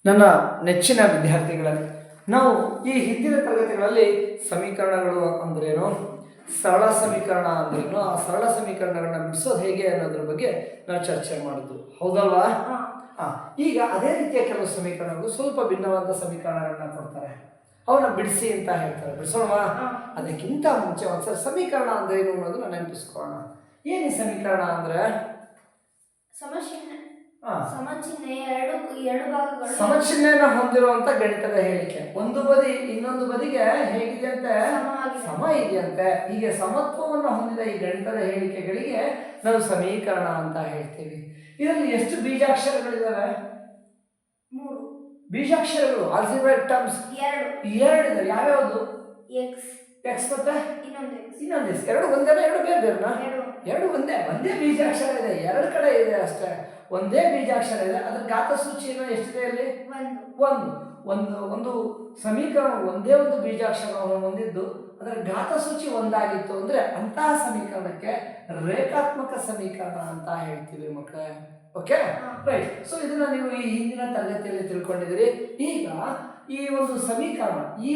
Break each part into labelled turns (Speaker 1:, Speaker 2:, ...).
Speaker 1: ನನ್ನ ನೆಚ್ಚಿನ ವಿದ್ಯಾರ್ಥಿಗಳೇ, ನಾವು ಈ ಹಿಂದಿನ ತರಗತಿಗಳಲ್ಲಿ ಸಮೀಕರಣಗಳು ಅಂದ್ರೇನು, ಸರಳ ಸಮೀಕರಣ ಅಂದ್ರೇನು, ಆ ಸರಳ ಸಮೀಕರಣಗಳನ್ನ ಬಿಡಿಸೋದು ಹೇಗೆ ಅನ್ನೋದ್ರ ಬಗ್ಗೆ ನಾವು ಚರ್ಚೆ ಮಾಡಿದ್ವು, ಹೌದಲ್ವಾ? ಈಗ ಅದೇ ರೀತಿಯ ಕೆಲವು ಸಮೀಕರಣಗಳು ಸ್ವಲ್ಪ ಭಿನ್ನವಾದ ಸಮೀಕರಣಗಳನ್ನ ಕೊಡ್ತಾರೆ, ಅವನ್ನ ಬಿಡಿಸಿ ಅಂತ ಹೇಳ್ತಾರೆ. ಬಿಡಿಸೋಣವಾ? ಅದಕ್ಕಿಂತ ಮುಂಚೆ ಒಂದ್ಸಲ ಸಮೀಕರಣ ಅಂದ್ರೆ ಏನು ಅನ್ನೋದನ್ನ ನೆನಪಿಸ್ಕೊಳ್ಳೋಣ. ಏನು ಈ ಸಮೀಕರಣ ಅಂದ್ರೆ? ಸಮಚಿಹ್ನೆಯನ್ನು ಹೊಂದಿರುವಂತ ಗಣಿತದ ಹೇಳಿಕೆ. ಒಂದು ಬದಿ ಇನ್ನೊಂದು ಬದಿಗೆ ಹೇಗಿದೆಯಂತೆ? ಸಮ ಇದೆಯಂತೆ. ಹೀಗೆ ಸಮತ್ವವನ್ನು ಹೊಂದಿದ ಈ ಗಣಿತದ ಹೇಳಿಕೆಗಳಿಗೆ ನಾವು ಸಮೀಕರಣ ಅಂತ ಹೇಳ್ತೀವಿ. ಇದರಲ್ಲಿ ಎಷ್ಟು ಬೀಜಾಕ್ಷರಗಳಿದಾವೆ? ಬೀಜಾಕ್ಷರಗಳು ಆಲ್ಜಿಬ್ರಾಯಿಕ್ ಟರ್ಮ್ಸ್ ಎರಡಿದಾವೆ. ಯಾವ್ಯಾವುದು? ಎಕ್ಸ್ ಮತ್ತೆ ಇನ್ನೊಂದು ಎಕ್ಸ್. ಎರಡು ಒಂದೇನಾ ಎರಡು ಬೇರೆ ಬೇರೆನಾ? ಎರಡು ಒಂದೇ ಬೀಜಾಕ್ಷರ ಇದೆ, ಎರಡು ಕಡೆ ಇದೆ ಅಷ್ಟೇ. ಒಂದೇ ಬೀಜಾಕ್ಷರ ಇದೆ, ಅದ್ರ ಘಾತ ಸೂಚಿಯನ್ನು ಎಷ್ಟಿದೆ ಅಲ್ಲಿ? ಒಂದು ಸಮೀಕರಣ ಒಂದೇ ಒಂದು ಬೀಜಾಕ್ಷರವನ್ನು ಹೊಂದಿದ್ದು ಅದರ ಘಾತ ಸೂಚಿ ಒಂದಾಗಿತ್ತು ಅಂದ್ರೆ ಅಂತಹ ಸಮೀಕರಣಕ್ಕೆ ರೇಖಾತ್ಮಕ ಸಮೀಕರಣ ಅಂತ ಹೇಳ್ತೀವಿ ಮಕ್ಕಳೇ. Okay, right. ಸೊ ಇದನ್ನ ನೀವು ಈ ಹಿಂದಿನ ತರಗತಿಯಲ್ಲಿ ತಿಳ್ಕೊಂಡಿದ್ದೀರಿ. ಈಗ ಈ ಒಂದು ಸಮೀಕರಣ ಈ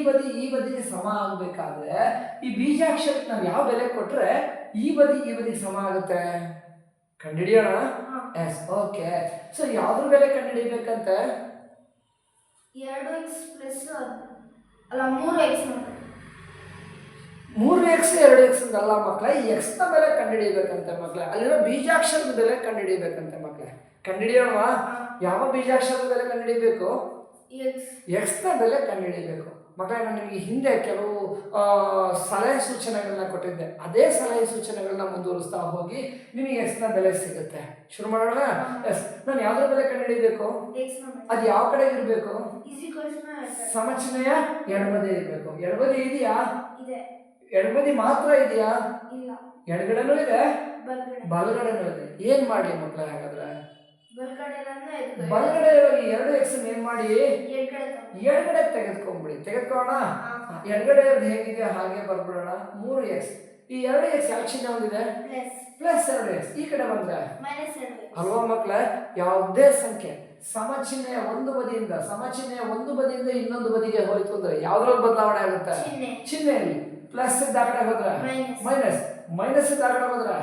Speaker 1: ಬದಿಗೆ ಸಮ ಆಗಬೇಕಾದ್ರೆ ಈ ಬೀಜಾಕ್ಷರಕ್ಕೆ ನಾವು ಯಾವ ಬೆಲೆ ಕೊಟ್ರೆ ಈ ಬದಿಗೆ ಸಮ ಆಗುತ್ತೆ ಕಂಡುಹಿಡಿಯೋಣ. S, okay. ಸೊ ಯಾವ್ದ್ರ ಬೆಲೆ ಕಂಡುಹಿಡಿಬೇಕಂತೆ?
Speaker 2: 2x ಅಲ್ಲ 3x
Speaker 1: 3x 2x ಅಲ್ಲ ಮಕ್ಕಳೇ, ಈ ಎಕ್ಸ್ ನ ಬೆಲೆ ಕಂಡುಹಿಡಿಯಬೇಕಂತೆ ಮಕ್ಕಳೇ. ಅಲ್ಲಿರೋ ಬೀಜಾಕ್ಷರದ ಬೆಲೆ ಕಂಡುಹಿಡಿಯಬೇಕಂತೆ ಮಕ್ಕಳೇ. ಕಂಡುಹಿಡಿಯೋಣವಾ? ಯಾವ ಬೀಜಾಕ್ಷರದ ಬೆಲೆ ಕಂಡುಹಿಡಿಯಬೇಕು? ಎಕ್ಸ್ ನ ಬೆಲೆ ಕಂಡುಹಿಡಿಯಬೇಕು ಮಕ್ಕಳೇ. ನಾನು ನಿಮಗೆ ಹಿಂದೆ ಕೆಲವು ಸಲಹೆ ಸೂಚನೆಗಳನ್ನ ಕೊಟ್ಟಿದ್ದೆ. ಅದೇ ಸಲಹೆ ಸೂಚನೆಗಳನ್ನ ಮುಂದುವರಿಸ್ತಾ ಹೋಗಿ ನಿಮಗೆ ಎಕ್ಸ್ ನ ಬೆಲೆ ಸಿಗುತ್ತೆ. ಶುರು ಮಾಡೋಣ. ಎಸ್, ನಾನು ಯಾವ್ದ್ರ ಬೆಲೆ ಕಂಡುಹಿಡಿಯಬೇಕು? ಅದು ಯಾವ ಕಡೆ ಇರಬೇಕು? ಸಮಚಿಹ್ನೆಯ ಎಡಬದಿ ಇರಬೇಕು. ಎಡಬದಿ ಇದೆಯಾ? ಎಡಬದಿ ಮಾತ್ರ ಇದೆಯಾ? ಎಡಗಡೆನೂ ಇದೆ, ಬಲಗಡೆನೂ ಇದೆ. ಏನ್ ಮಾಡ್ಲಿ ಮಕ್ಕಳೇ ಹಾಗಾದ್ರೆ? ಬಲಗಡೆ ಇರೋ ಈ 2x ಏನ್ ಮಾಡಿ ಎಡಗಡೆ ತೆಗೆದುಕೊಳ್ಳೋಣ. ಎಡಗಡೆ ಹೇಗಿದೆ ಹಾಗೆ ಬರ್ಬಿಡೋಣ. 3x. ಈ 2x ಯಾವ ಚಿಹ್ನೆ ಹೊಂದಿದೆ? Plus 2x. ಈ ಕಡೆ ಬಂದ್ರೆ ಅಲ್ವಾ ಮಕ್ಕಳೇ? ಯಾವುದೇ ಸಂಖ್ಯೆ ಸಮಚಿಹ್ನೆಯ ಒಂದು ಬದಿಯಿಂದ ಇನ್ನೊಂದು ಬದಿಗೆ ಹೋಯ್ತು ಅಂದ್ರೆ ಯಾವ್ದ್ರಲ್ಲಿ ಬದಲಾವಣೆ ಆಗುತ್ತೆ? ಚಿಹ್ನೆಯಲ್ಲಿ. ಪ್ಲಸ್ ದಾಖಲೆ ಹೋದ್ರೆ ಮೈನಸ್ ದಾಖಲೆ ಹೋದ್ರೆ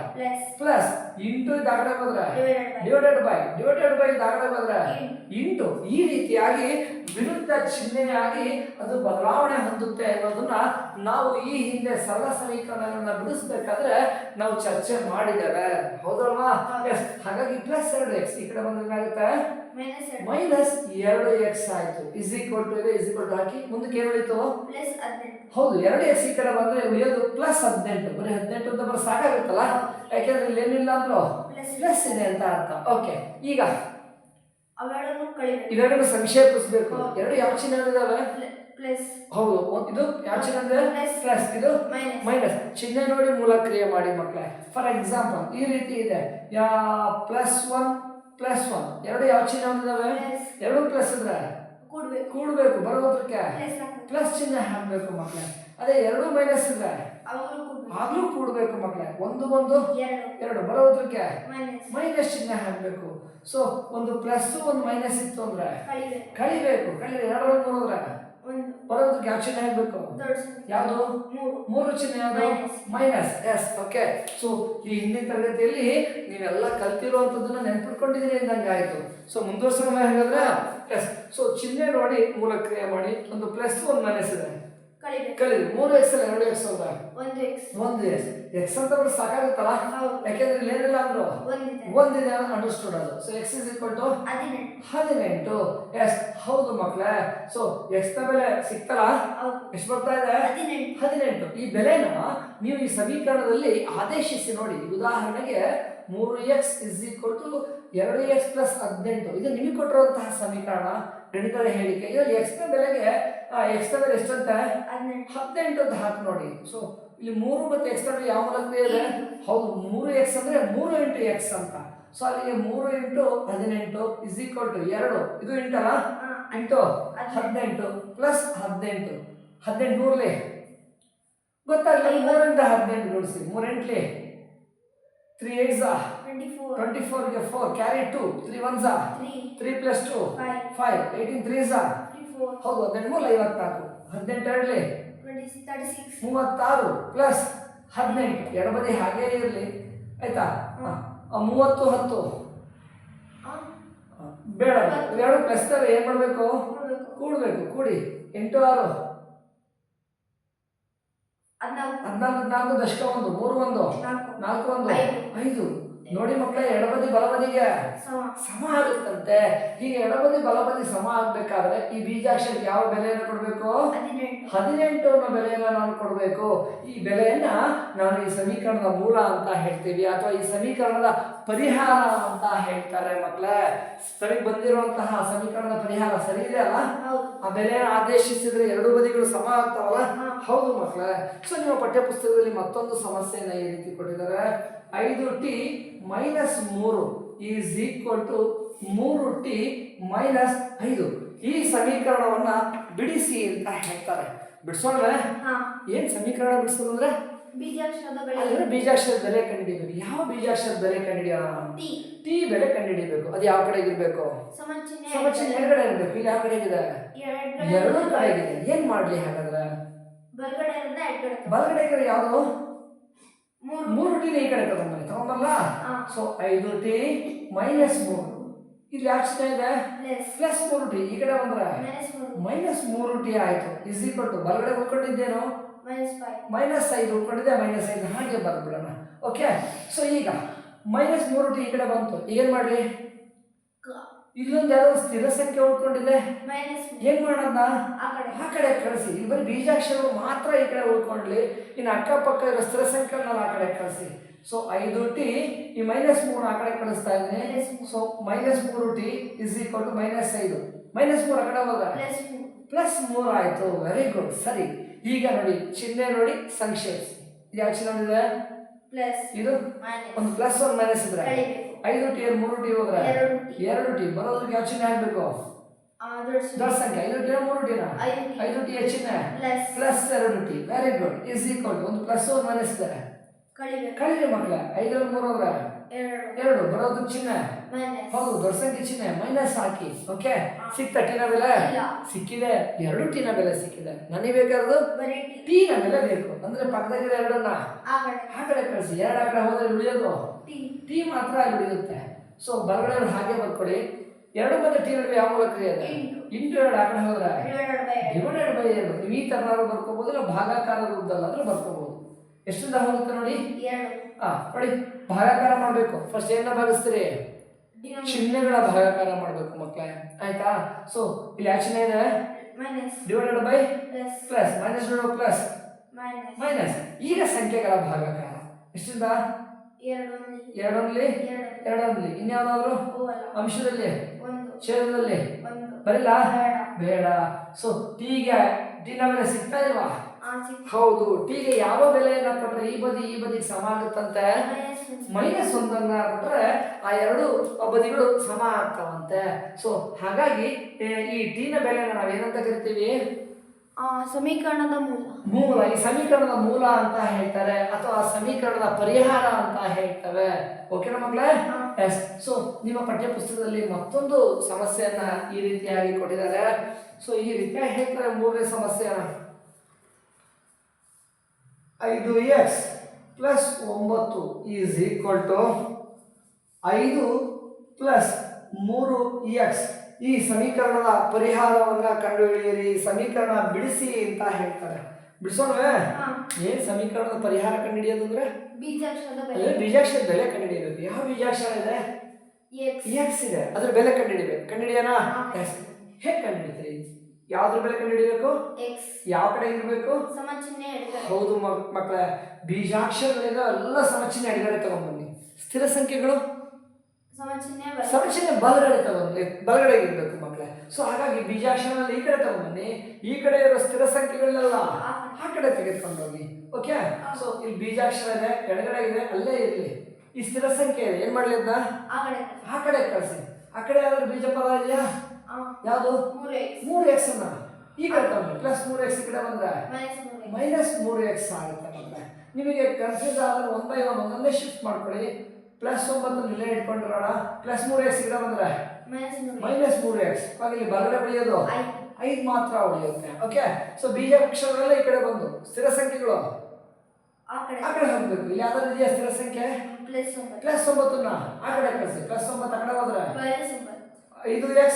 Speaker 1: ಪ್ಲಸ್, ಇಂಟು ದಾಖಲೆ ಹೋದ್ರೆ ಡಿವೈಡೆಡ್ ಬೈ ದಾಖಲೆ ಹೋದ್ರೆ ಇಂಟು. ಈ ರೀತಿಯಾಗಿ ವಿರುದ್ಧ ಚಿಹ್ನೆಯಾಗಿ ಅದು ಬದಲಾವಣೆ ಹೊಂದುತ್ತೆ ಅನ್ನೋದನ್ನ ನಾವು ಈ ಹಿಂದೆ ಸರಳ ಸಮೀಕರಣಗಳನ್ನ ಬಿಡಿಸ್ಬೇಕಾದ್ರೆ ನಾವು ಚರ್ಚೆ ಮಾಡಿದ್ದೇವೆ, ಹೌದಲ್ವಾ? ಎಸ್. ಹಾಗಾಗಿ ಪ್ಲಸ್ 2x ಈ ಕಡೆ ಬಂದ್ರೆ ಏನಾಗುತ್ತೆ? ಮೈನಸ್ 2x ಆಯ್ತು. ಇಸ್ ಈಕ್ವಲ್ ಟು ಹಾಕಿ ಮುಂದಕ್ಕೆ ಏನು ಉಳಿತು? ಹೌದು, 2x ಈ ಕಡೆ ಬಂದ್ರೆ ಉಳಿಯೋದು ಪ್ಲಸ್ 18. ಬರೀ 18 ಅಂತ ಬರೋ ಸಾಕಾಗುತ್ತಲ್ಲ, ಯಾಕೆಂದ್ರೆ ಇಲ್ಲಿ ಏನಿಲ್ಲ ಅಂದ್ರು ಪ್ಲಸ್ ಇದೆ ಅಂತ ಅರ್ಥ. ಓಕೆ, ಈಗ ಇವೆರಡನ್ನು ಸಂಕ್ಷೇಪಿಸಬೇಕು. ಎರಡು ಯಾವ ಚಿಹ್ನೆ ಇದಾವೆ? ಹೌದು, ಇದು ಯಾವ ಚಿಹ್ನೆ ಅಂದ್ರೆ ಪ್ಲಸ್, ಇದು ಮೈನಸ್. ಚಿಹ್ನೆ ನೋಡಿ ಮೂಲ ಕ್ರಿಯೆ ಮಾಡಿ ಮಕ್ಕಳೇ. ಫಾರ್ ಎಕ್ಸಾಂಪಲ್ ಈ ರೀತಿ ಇದೆ, +1 ಎರಡು ಯಾವ ಚಿಹ್ನೆ ಹೊಂದಿದಾವೆ? ಎರಡು ಪ್ಲಸ್ ಇದ್ರೆ ಕೂಡಬೇಕು, ಬರೋದಕ್ಕೆ ಪ್ಲಸ್ ಚಿಹ್ನೆ ಹಾಕ್ಬೇಕು ಮಕ್ಕಳೇ. ಅದೇ ಎರಡು ಮೈನಸ್ ಇದ್ರೆ ಆಗ್ಲೂ ಕೂಡಬೇಕು ಮಕ್ಕಳೇ. ಒಂದು ಎರಡು ಬರೋದಕ್ಕೆ ಮೈನಸ್ ಚಿಹ್ನೆ ಹಾಕ್ಬೇಕು. ಸೊ ಒಂದು ಪ್ಲಸ್ ಒಂದು ಮೈನಸ್ ಇತ್ತು ಅಂದ್ರೆ ಕಳಿಬೇಕು. ಎರಡರಲ್ಲಿ ನೋಡಿದ್ರೆ ಬರೋದಕ್ಕೆ ಯಾವ ಚಿಹ್ನೆ ಹಾಕ್ಬೇಕು? ಯಾವುದು? ಮೂರು ಚಿಹ್ನೆ ಯಾವುದು? ಮೈನಸ್. S, okay. ಸೊ ಈ ಹಿಂದಿನ ತರಗತಿಯಲ್ಲಿ ನೀವೆಲ್ಲ ಕಲ್ತಿರುವಂತದ್ದನ್ನ ನೆನ್ಪಿಟ್ಕೊಂಡಿದ್ದೀರಿ ಅಂದಂಗೆ ಆಯ್ತು. ಸೊ ಮುಂದುವರ್ಸೋಣ ಹಾಗಾದ್ರೆ. ಎಸ್. ಸೊ ಚಿಹ್ನೆ ನೋಡಿ ಮೂಲ ಕ್ರಿಯೆ ಮಾಡಿ. ಒಂದು ಪ್ಲಸ್ ಒಂದು ಮೈನಸ್ ಇದೆ, ಕಲೀರಿ. 3x ಅಲ್ಲ 2x ಅಲ್ಲ 1x. ಎಕ್ಸ್ ಅಂತ ಬರೋ ಸಾಕಾಗುತ್ತಲ್ಲ, ಯಾಕೆಂದ್ರೆ ಇಲ್ಲಿ ಏನಿಲ್ಲ ಅಂದ್ರು ಒಂದಿದೆ ಅಂಡರ್ಸ್ಟುಡ್ ಅದು. So x is equal to 18. Yes, ಹೌದು ಮಕ್ಕಳೇ. ಸೊ ಎಕ್ಸ್ ನ ಬೆಲೆ ಸಿಕ್ತಲ್ಲ, ಎಷ್ಟು ಬರ್ತಾ ಇದೆ? 18. ಈ ಬೆಲೆನ ನೀವು ಈ ಸಮೀಕರಣದಲ್ಲಿ ಆದೇಶಿಸಿ ನೋಡಿ. ಉದಾಹರಣೆಗೆ 3x is equal to 2x plus 18. ಇದು ನಿಮಗೆ ಕೊಟ್ಟಿರುವಂತಹ ಸಮೀಕರಣ ಗಣಿತದ ಹೇಳಿಕೆ. ಇದರಲ್ಲಿ ಎಕ್ಸ್ ನ ಬೆಲೆಗೆ ಎಕ್ಸ್ ನ ಬೆಲೆ ಎಷ್ಟಂತೆ? 18 ಅಂತ ಹಾಕಿ ನೋಡಿ. ಸೊ ಇಲ್ಲಿ 3 ಮತ್ತು ಎಕ್ಸ್ ನ ಯಾವ ಮೂಲಕ ಇದೆ? ಹೌದು, 3x ಅಂದ್ರೆ 3 ಇಂಟು ಎಕ್ಸ್ ಅಂತ. ಸೊ ಅಲ್ಲಿಗೆ 3 ಇಂಟು 18 ಇಸ್ ಈಕ್ವಲ್ ಟು 2. ಇದು ಇಂಟಲ್ಲ, ಇಂಟು 18 ಪ್ಲಸ್ 18. 18 ನೂರ್ಲಿ ಗೊತ್ತಾಗಲಿ. 3 ಇಂದ 18 ಗುಣಿಸಿ. 3 ಎಂಟ್ಲಿ 3 8s
Speaker 2: 24
Speaker 1: 24 ಗೆ 4 ಕ್ಯಾರಿ 2 3 1s 3 plus 2 5 18 3s
Speaker 2: 34
Speaker 1: ಹೌದು 13 54 18 ಎರಡಲಿ
Speaker 2: 36
Speaker 1: 36 ಪ್ಲಸ್ 18 ಎಡಬದಿ ಹಾಗೇ ಇರಲಿ ಆಯ್ತಾ 30 10 ಬೇಡ ಎರಡು ಪ್ಲಸ್ ತರ ಏನ್ ಮಾಡಬೇಕು ಕೂಡಬೇಕು ಕೂಡಿ 8 6 14 4 ದಶಕ 1 3 1 4 1 5 ನೋಡಿ ಮಕ್ಕಳೇ ಎಡಬದಿ ಬಲಬದಿಗೆ ಸಮ ಆಗುತ್ತಂತೆ. ಹೀಗೆ ಎಡಬದಿ ಬಲಬದಿ ಸಮ ಆಗ್ಬೇಕಾದ್ರೆ ಈ ಬೀಜಾಕ್ಷರಕ್ಕೆ ಯಾವ ಬೆಲೆಯನ್ನು ಕೊಡಬೇಕು? 18 ಅನ್ನೋ ಬೆಲೆಯನ್ನು ನಾನು ಕೊಡಬೇಕು. ಈ ಬೆಲೆಯನ್ನ ನಾನು ಈ ಸಮೀಕರಣದ ಮೂಲ ಅಂತ ಹೇಳ್ತೀವಿ ಅಥವಾ ಈ ಸಮೀಕರಣದ ಪರಿಹಾರ ಅಂತ ಹೇಳ್ತಾರೆ ಮಕ್ಕಳೇ. ಸರಿಗೆ ಬಂದಿರುವಂತಹ ಸಮೀಕರಣದ ಪರಿಹಾರ ಸರಿ ಇದೆ ಅಲ್ಲ? ಆ ಬೆಲೆಯನ್ನು ಆದೇಶಿಸಿದ್ರೆ ಎರಡು ಬದಿಗಳು ಸಮ ಆಗ್ತಾವಲ್ಲ? ಹೌದು ಮಕ್ಕಳೇ. ಸೊ ನಿಮ್ಮ ಪಠ್ಯಪುಸ್ತಕದಲ್ಲಿ ಮತ್ತೊಂದು ಸಮಸ್ಯೆಯನ್ನ ಈ ರೀತಿ ಕೊಟ್ಟಿದ್ದಾರೆ. 5t minus 3 is equal to 3t minus 5. ಈ ಸಮೀಕರಣವನ್ನ ಬಿಡಿಸಿ ಅಂತ ಹೇಳ್ತಾರೆ. ಬಿಡಿಸೋಣ. ಏನ್ ಸಮೀಕರಣ ಬಿಡಿಸೋದು ಅಂದ್ರೆ ಬೀಜಾಕ್ಷರದ ಬೆಲೆ ಕಂಡುಹಿಡಿಯಬೇಕು. ಯಾವ ಬೀಜಾಕ್ಷರದ ಬೆಲೆ ಕಂಡುಹಿಡಿಯೋಣ? ಟಿ ಬೆಲೆ ಕಂಡುಹಿಡಿಯಬೇಕು. ಅದು ಯಾವ ಕಡೆ ಇರಬೇಕು? ಸಮಚಿಹ್ನೆ ಎಡಗಡೆ ಇರಬೇಕು. ಇಲ್ಲಿ ಯಾವ ಕಡೆ ಇದೆ? ಎರಡು ಕಡೆ ಇದೆ. ಏನ್ ಮಾಡ್ಲಿ ಹಾಗಾದ್ರೆ? ಬಲಗಡೆ ಇರೋ ಯಾವುದು? 3t ಈ ಕಡೆ ತಗೊಂಬಲ್ಲ. So 5t minus 3. ಇಲ್ಲಿ ಯಾವ ಚಿಹ್ನೆ ಇದೆ? Plus 3t. ಈ ಕಡೆ ಬಂದ್ರೆ ಮೈನಸ್ 3t ಆಯ್ತು. ಇಸ್ ಈಕ್ವಲ್ ಟು ಬಲಗಡೆ ಉಳ್ಕೊಂಡಿದ್ದೇನು? -5 ಉಳ್ಕೊಂಡಿದ್ದೆ -5 ಹಾಗೆ ಬರ್ಬಿಡೋಣ. ಓಕೆ. ಸೊ ಈಗ ಮೈನಸ್ 3t ಈ ಕಡೆ ಬಂತು. ಏನ್ ಮಾಡ್ಲಿ? ಇಲ್ಲೊಂದು ಯಾವ್ದೋ ಸ್ಥಿರ ಸಂಖ್ಯೆ ಉಳ್ಕೊಂಡಿದೆ. ಏನ್ ಮಾಡೋಣ? ಆ ಕಡೆ ಕಳಿಸಿ. ಇಲ್ಲಿ ಬರೀ ಬೀಜಾಕ್ಷರಗಳು ಮಾತ್ರ ಈ ಕಡೆ ಉಳ್ಕೊಂಡ್ಲಿ. ಇನ್ನು ಅಕ್ಕಪಕ್ಕ ಇರೋ ಸ್ಥಿರ ಸಂಖ್ಯೆಗಳನ್ನ ಆ ಕಡೆ ಕಳಿಸಿ. ಸೊ 5t ಈ -3 ಆ ಕಡೆ ಕಳಿಸ್ತಾ ಇದ್ದೀನಿ. So -3t is equal to -5. -3 ಆ ಕಡೆ ಹೋದ್ರೆ +3 ಆಯ್ತು. Very good. ಸರಿ. ಈಗ ನೋಡಿ ಚಿಹ್ನೆ ನೋಡಿ ಸಂಕ್ಷೇಪಿಸಿ. ಇದು ಯಾವ ಚಿಹ್ನೆ ಇದೆ? ಇದು ಒಂದು ಪ್ಲಸ್ ಒಂದು ಮೈನಸ್ ಇದ್ರೆ 5t 3t ಹೋದ್ರೆ 2t ಬರೋದಕ್ಕೆ ಯಾವ ಚಿಹ್ನೆ ಹಾಕ್ಬೇಕು? ದೊಡ್ಡ ಸಂಖ್ಯೆ. 5t 3t 5t ಚಿಹ್ನೆ plus 2t. Very good. Is equal ಒಂದು ಪ್ಲಸ್ ಒಂದು ಮೈನಸ್ ಇದೆ ಕಳಿರಿ ಮಕ್ಕಳೇ. 5 3 ಹೋದ್ರೆ 2 ಬರೋದು ಚಿಹ್ನೆ ಹೌದು ದೊಡ್ಡ ಸಂಖ್ಯೆ ಚಿಹ್ನೆ ಮೈನಸ್ ಹಾಕಿ. ಓಕೆ. ಸಿಕ್ತಾ ಟಿನ ಬೆಲೆ? ಸಿಕ್ಕಿದೆ. 2 ಟಿನ ಬೆಲೆ ಸಿಕ್ಕಿದೆ. ನನಗೆ ಬೇಕಾದ್ರು ಟಿನ ಬೆಲೆ ಬೇಕು ಅಂದ್ರೆ ಪಕ್ಕದಾಗಿರೋ ಎರಡನ್ನ ಆ ಕಡೆ ಕಳಿಸಿ. 2 ಆ ಕಡೆ ಹೋದ್ರೆ ಉಳಿಯೋದು ಟಿ ಮಾತ್ರ ಅಲ್ಲಿ ಉಳಿಯುತ್ತೆ. ಸೊ ಬಲಗಡೆ ಹಾಗೆ ಬರ್ಕೊಳ್ಳಿ. 2 ಮತ್ತೆ ಟಿ ನಡುವೆ ಯಾವ ಮೂಲಕ ಇದೆ? ಇಂಟು 2 ಆ ಕಡೆ ಹೋದ್ರೆ ಡಿವೈಡೆಡ್ ಬೈ 2. ನೀವು ಈ ತರ ಬರ್ಕೋಬಹುದು ಇಲ್ಲ ಭಾಗಾಕಾರ ರೂಪದಲ್ಲಿ ಆದ್ರೂ ಬರ್ಕೋಬಹುದು. ಎಷ್ಟರಿಂದ ಹೋಗುತ್ತೆ ನೋಡಿ? ನೋಡಿ ಭಾಗಾಕಾರ ಮಾಡ್ಬೇಕು. ಫಸ್ಟ್ ಏನ ಭಾಗಿಸ್ತೀರಿ? ಚಿಹ್ನೆಗಳ ಭಾಗಾಕಾರ ಮಾಡ್ಬೇಕು ಮಕ್ಕಳೇ. ಆಯ್ತಾ? ಸೊ ಇಲ್ಲಿ ಯಾವ ಚಿಹ್ನೆ ಇದೆ? Divided by plus minus plus minus. ಈಗ ಸಂಖ್ಯೆಗಳ ಭಾಗಾಕಾರ ಎಷ್ಟರಿಂದ? 2 ಇನ್ಯಾವುದಾದ್ರು ಅಂಶದಲ್ಲಿ ಛೇದದಲ್ಲಿ ಬರಿಲ್ಲ ಬೇಡ. ಸೊ ಟೀಗೆ ಟಿನ ಬೆಲೆ ಸಿಗ್ತಾ ಇಲ್ವಾ? ಹೌದು. ಟೀಗೆ ಯಾವ ಬೆಲೆಯನ್ನ ಕೊಟ್ರೆ ಈ ಬದಿ ಸಮ ಆಗುತ್ತಂತೆ? -1 ಕೊಟ್ರೆ ಆ ಎರಡು ಬದಿಗಳು ಸಮ ಆಗ್ತಾವಂತೆ. ಸೊ ಹಾಗಾಗಿ ಈ ಟಿನ ಬೆಲೆನ ನಾವೇನಂತ ಕರಿತೀವಿ?
Speaker 2: ಸಮೀಕರಣದ
Speaker 1: ಮೂಲ. ಈ ಸಮೀಕರಣದ ಮೂಲ ಅಂತ ಹೇಳ್ತಾರೆ ಅಥವಾ ಸಮೀಕರಣದ ಪರಿಹಾರ ಅಂತ ಹೇಳ್ತವೆ. ಓಕೆನಾ ಮಕ್ಕಳೇ? ಎಸ್. ಸೊ ನಿಮ್ಮ ಪಠ್ಯ ಪುಸ್ತಕದಲ್ಲಿ ಮತ್ತೊಂದು ಸಮಸ್ಯೆಯನ್ನ ಈ ರೀತಿಯಾಗಿ ಕೊಟ್ಟಿದ್ದಾರೆ. ಸೊ ಈ ರೀತಿಯಾಗಿ ಹೇಳ್ತಾರೆ ಮೂರನೇ ಸಮಸ್ಯೆಯನ್ನ. 5x plus 9 is equal to 5 plus 3x. ಈ ಸಮೀಕರಣದ ಪರಿಹಾರವನ್ನ ಕಂಡುಹಿಡಿಯಿರಿ. ಸಮೀಕರಣ ಬಿಡಿಸಿ ಅಂತ ಹೇಳ್ತಾರೆ. ಬಿಡಿಸೋಣವೇ? ಏನ್ ಸಮೀಕರಣದ ಪರಿಹಾರ ಕಂಡುಹಿಡಿಯೋದು ಅಂದ್ರೆ ಬೀಜಾಕ್ಷರದ ಬೆಲೆ ಕಂಡುಹಿಡಿಯಬೇಕು. ಯಾವ ಬೀಜಾಕ್ಷರ ಇದೆ? ಎಕ್ಸ್ ಇದೆ. ಅದ್ರ ಬೆಲೆ ಕಂಡುಹಿಡಿಬೇಕು. ಕಂಡುಹಿಡಿಯೋಣ? ಹೇಗೆ ಕಂಡುಹಿಡಿತೀರಿ? ಯಾವ್ದ್ರ ಬೆಲೆ ಕಂಡುಹಿಡಿಬೇಕು? ಯಾವ ಕಡೆ ಇರಬೇಕು? ಹೌದು ಮಕ್ಕಳೇ. ಬೀಜಾಕ್ಷರಗಳಿಂದ ಎಲ್ಲ ಸಮಚಿಹ್ನೆ ಎಡಗಡೆ ತಗೊಂಡ್ಬನ್ನಿ. ಸ್ಥಿರ ಸಂಖ್ಯೆಗಳು ಸಮಚಿಹ್ನೆ ಬಲಗಡೆ ತಗೊಂಡ್ಬನ್ನಿ. ಬಲಗಡೆ ಇರಬೇಕು ಮಕ್ಕಳೇ. ಸೊ ಹಾಗಾಗಿ ಬೀಜಾಕ್ಷರದಲ್ಲಿ ಈ ಕಡೆ ತಗೊಂಡ್ಬನ್ನಿ. ಈ ಕಡೆ ಇರೋ ಸ್ಥಿರ ಸಂಖ್ಯೆಗಳನ್ನೆಲ್ಲ ಆ ಕಡೆ ತೆಗೆದುಕೊಂಡು ಹೋಗಿ. ಓಕೆ. ಸೊ ಇಲ್ಲಿ ಬೀಜಾಕ್ಷರ ಇದೆ ಎಡಗಡೆ ಇದೆ ಅಲ್ಲೇ ಇರಲಿ. ಈ ಸ್ಥಿರ ಸಂಖ್ಯೆ ಇದೆ ಏನ್ ಮಾಡ್ಲಿ ಅದನ್ನ ಆ ಕಡೆ ಕಳಿಸಿ. ಆ ಕಡೆ ಯಾವ್ದಾದ್ರು ಬೀಜ ಪದ ಇದೆಯಾ? ಯಾವುದು? 3x ಅನ್ನ ಈ ಕಡೆ ತಗೊಂಡು ಪ್ಲಸ್ 3x ಈ ಕಡೆ ಬಂದ್ರೆ -3x ಆಗುತ್ತೆ ಮಕ್ಕಳೇ. ನಿಮಗೆ ಕನ್ಫ್ಯೂಸ್ ಆದ್ರೆ 1 by 1 ಒಂದೊಂದೇ ಶಿಫ್ಟ್ ಮಾಡ್ಕೊಳ್ಳಿ. ಪ್ಲಸ್ 9 ಇಲ್ಲೇ ಇಟ್ಕೊಂಡಿರೋಣ. ಪ್ಲಸ್ 3x ಗಿಡ ಬಂದ್ರೆ ಮೈನಸ್ 3x. ಇಲ್ಲಿ ಬಲಗಡೆ ಉಳಿಯೋದು 5 ಮಾತ್ರ ಉಳಿಯುತ್ತೆ. ಓಕೆ, ಸೊ ಬೀಜಾಕ್ಷರಗಳೆಲ್ಲ ಈ ಕಡೆ ಬಂದು ಸ್ಥಿರ ಸಂಖ್ಯೆಗಳು ಆ ಕಡೆ ಹೋಗ್ಬೇಕು. ಇಲ್ಲಿ ಯಾವ್ದಾದ್ರು ಇದೆಯಾ ಸ್ಥಿರ ಸಂಖ್ಯೆ? ಪ್ಲಸ್ 9ನ್ನ ಆ ಕಡೆ ಕಳಿಸಿ. ಪ್ಲಸ್ 9 ಆ ಕಡೆ ಹೋದ್ರೆ 5x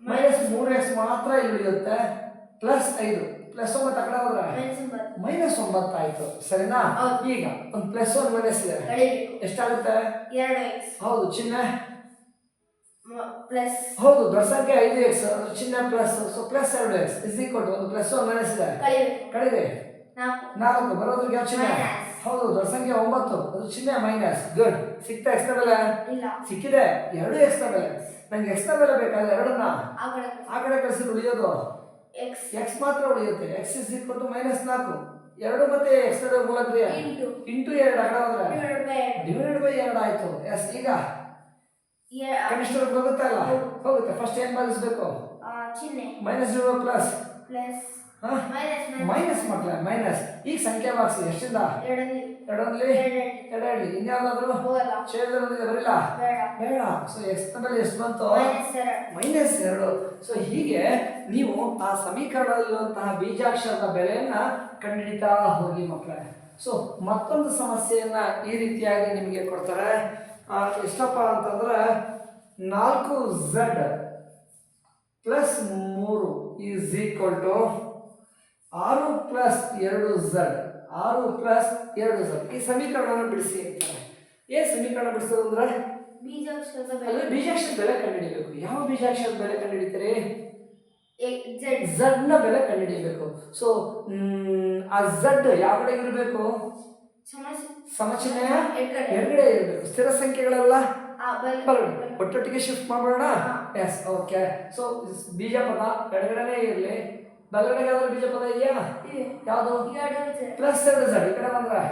Speaker 1: ಮೈನಸ್ 3x ಮಾತ್ರ ಇಲ್ಲಿ ಉಳಿಯುತ್ತೆ. ಪ್ಲಸ್ 5 ಪ್ಲಸ್ 9 ಆ ಕಡೆ ಹೋದ್ರೆ ಮೈನಸ್ 9 ಆಯ್ತು. ಸರಿನಾ? ಈಗ ಒಂದು ಪ್ಲಸ್ 1 ಮೈನಸ್ ಇದೆ, ಎಷ್ಟಾಗುತ್ತೆ?
Speaker 2: 2x.
Speaker 1: ಹೌದು, ಚಿಹ್ನೆ
Speaker 2: ಪ್ಲಸ್.
Speaker 1: ಹೌದು, ದೊಡ್ಡ ಸಂಖ್ಯೆ 5x, ಚಿಹ್ನೆ plus. So plus 2x is equal to ಒಂದು ಪ್ಲಸ್ 1 ಮೈನಸ್ ಇದೆ, ಕಡಿಮೆ 4 ಬರೋದ್ರಿಗೆ ಯಾವ ಚಿಹ್ನೆ? ಹೌದು, ದೊಡ್ಡ ಸಂಖ್ಯೆ 9, ಅದು ಚಿಹ್ನೆ ಮೈನಸ್. ಗುಡ್. ಸಿಕ್ತಾ x ನ ಬೆಲೆ? ಸಿಕ್ಕಿದೆ. 2x ನ ಬೆಲೆ. ನಂಗೆ x ನ ಬೆಲೆ ಬೇಕಾದ್ರೆ 2ನ್ನ ಆ ಕಡೆ ಕಳಿಸಿ ಉಳಿಯೋದು x ಮಾತ್ರ ಉಳಿಯುತ್ತೆ. x is equal to minus 4. 2 ಮತ್ತೆ x ನ ಮೂಲ ಕ್ರಿಯೆ ಇಂಟು 2 ಆ ಕಡೆ ಹೋದ್ರೆ ಡಿವೈಡೆಡ್ ಬೈ 2 ಆಯ್ತು. ಎಸ್, ಈಗ ಕನಿಷ್ಠ ರೂಪ ಹೋಗುತ್ತಾ? ಇಲ್ಲ, ಹೋಗುತ್ತೆ. ಫಸ್ಟ್ ಏನ್ ಭಾಗಿಸಬೇಕು? ಮೈನಸ್ ಪ್ಲಸ್ ಮೈನಸ್ ಮಕ್ಕಳ ಮೈನಸ್. ಈಗ ಸಂಖ್ಯೆ ಭಾಗಿಸಿ. ಎಷ್ಟಿಂದ? 2 ಇನ್ಯಾವುದಾದ್ರು ಛೇದದಲ್ಲಿದೆ? ಬರಿಲ್ಲ, ಬೇಡ. ಸೊ x ನ ಬೆಲೆ ಎಷ್ಟು ಬಂತು? ಮೈನಸ್ 2. ಸೊ ಹೀಗೆ ನೀವು ಆ ಸಮೀಕರಣದಲ್ಲಿರುವಂತಹ ಬೀಜಾಕ್ಷರದ ಬೆಲೆಯನ್ನ ಕಂಡುಹಿಡಿತಾ ಹೋಗಿ ಮಕ್ಕಳೇ. ಸೊ ಮತ್ತೊಂದು ಸಮಸ್ಯೆಯನ್ನ ಈ ರೀತಿಯಾಗಿ ನಿಮಗೆ ಕೊಡ್ತಾರೆ. ಎಷ್ಟಪ್ಪ ಅಂತಂದ್ರೆ 4z plus 3 is equal to 6 plus 2z. 6 plus 2z ಈ ಸಮೀಕರಣವನ್ನು ಬಿಡಿಸಿ ಅಂತಾರೆ. ಏನ್ ಸಮೀಕರಣ ಬಿಡಿಸೋದು ಅಂದ್ರೆ ಬೀಜಾಕ್ಷರದ ಬೆಲೆ ಕಂಡುಹಿಡಿಯಬೇಕು. ಯಾವ ಬೀಜಾಕ್ಷರದ ಬೆಲೆ ಕಂಡುಹಿಡಿತೀರಿ? z ನ ಬೆಲೆ ಕಂಡುಹಿಡಿಯಬೇಕು. ಸೊ ಆ z ಯಾವ ಕಡೆ ಇರಬೇಕು? ಸಮಚಿಹ್ನೆಯ ಎಡಗಡೆ ಇರಬೇಕು. ಸ್ಥಿರ ಸಂಖ್ಯೆಗಳೆಲ್ಲ ಒಟ್ಟೊಟ್ಟಿಗೆ ಶಿಫ್ಟ್ ಮಾಡೋಣ. S, okay. ಸೊ ಬೀಜ ಪದ ಎಡಗಡೆನೇ ಇರಲಿ. ಬಲಗಡೆಗೆ ಯಾವ್ದಾದ್ರು ಬೀಜ ಪದ ಇದೆಯಾ? ಯಾವುದು? Plus 2z. ಈ ಕಡೆ ಬಂದ್ರೆ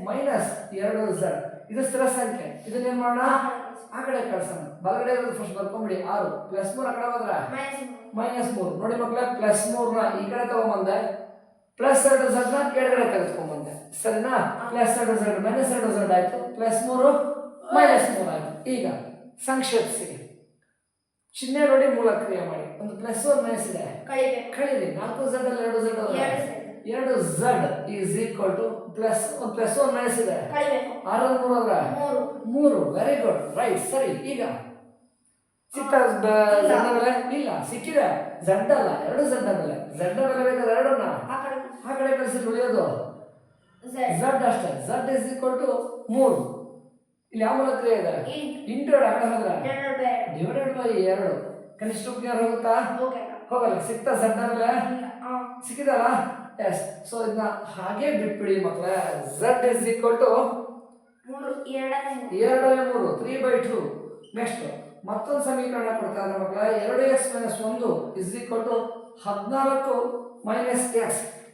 Speaker 1: ಮೈನಸ್ 2z. ಇದು ಸ್ಥಿರ ಸಂಖ್ಯೆ. ಇದನ್ನೇನ್ ಮಾಡೋಣ? ಆ ಕಡೆ ಕಳ್ಸೋಣ. ಬಲಗಡೆ ಇರೋದು ಫಸ್ಟ್ ಬರ್ಕೊಂಬಿಡಿ. 6 ಪ್ಲಸ್ 3 ಆ ಕಡೆ ಬಂದ್ರೆ ಮೈನಸ್ 3. ನೋಡಿ ಮಕ್ಕಳೇ, ಪ್ಲಸ್ 3ನ ಈ ಕಡೆ ತಗೊಂಬಂದೆ, ಪ್ಲಸ್ 2z ನ ಎಡಗಡೆ ತೆಗೆದುಕೊಂಡ್ಬಂದೆ. ಸರಿನಾ? ಪ್ಲಸ್ 2z ಮೈನಸ್ 2z ಆಯ್ತು. ಪ್ಲಸ್ 3 ಮೈನಸ್ 3 ಆಯ್ತು. ಈಗ ಸಂಕ್ಷೇಪಿಸಿ. ಚಿಹ್ನೆ ನೋಡಿ, ಮೂಲ ಕ್ರಿಯೆ ಮಾಡಿ. ಒಂದು ಪ್ಲಸ್ 1 ಮೈನಸ್ ಇದೆ, ಕಳೀರಿ. 4z ಅಲ್ಲಿ 2z is equal to plus 1 minus ಇದೆ, 6 3 ಆದ್ರೆ 3. ವೆರಿ ಗುಡ್, ರೈಟ್, ಸರಿ. ಈಗ ಸಿಕ್ತ z ಬೆಲೆ? ಇಲ್ಲ, ಸಿಕ್ಕಿದೆ. z ಅಲ್ಲ, 2z ಬೆಲೆ. z ಬೆಲೆ ಬೇಕಾದ್ರೆ 2ನ್ನ ಆ ಕಡೆ ಕಳಿಸಿ ಉಳಿಯೋದು z ಅಷ್ಟೇ. z is equal to 3. ಇಲ್ಲಿ ಯಾವ ಮೂಲ ಕ್ರಿಯೆ ಇದೆ? ಇಂಟು 2 ಆ ಕಡೆ ಹೋದ್ರೆ ಡಿವೈಡೆಡ್ ಬೈ 2. ಕನಿಷ್ಠ ರೂಪಕ್ಕೆ ಹೋಗುತ್ತಾ? ಹೋಗಲ್ಲ. ಸಿಕ್ತಾ z ಬೆಲೆ? ಸಿಕ್ಕಿದಲ್ಲ? ಎಸ್. ಸೊ ಇದನ್ನ ಹಾಗೆ ಬಿಟ್ಬಿಡಿ ಮಕ್ಕಳೇ. z is equal to 2/3 3/2. Next ಮತ್ತೊಂದು ಸಮೀಕರಣ ಕೊಡ್ತಾರೆ ಮಕ್ಕಳೇ. 2x minus 1 is equal to 14 minus x.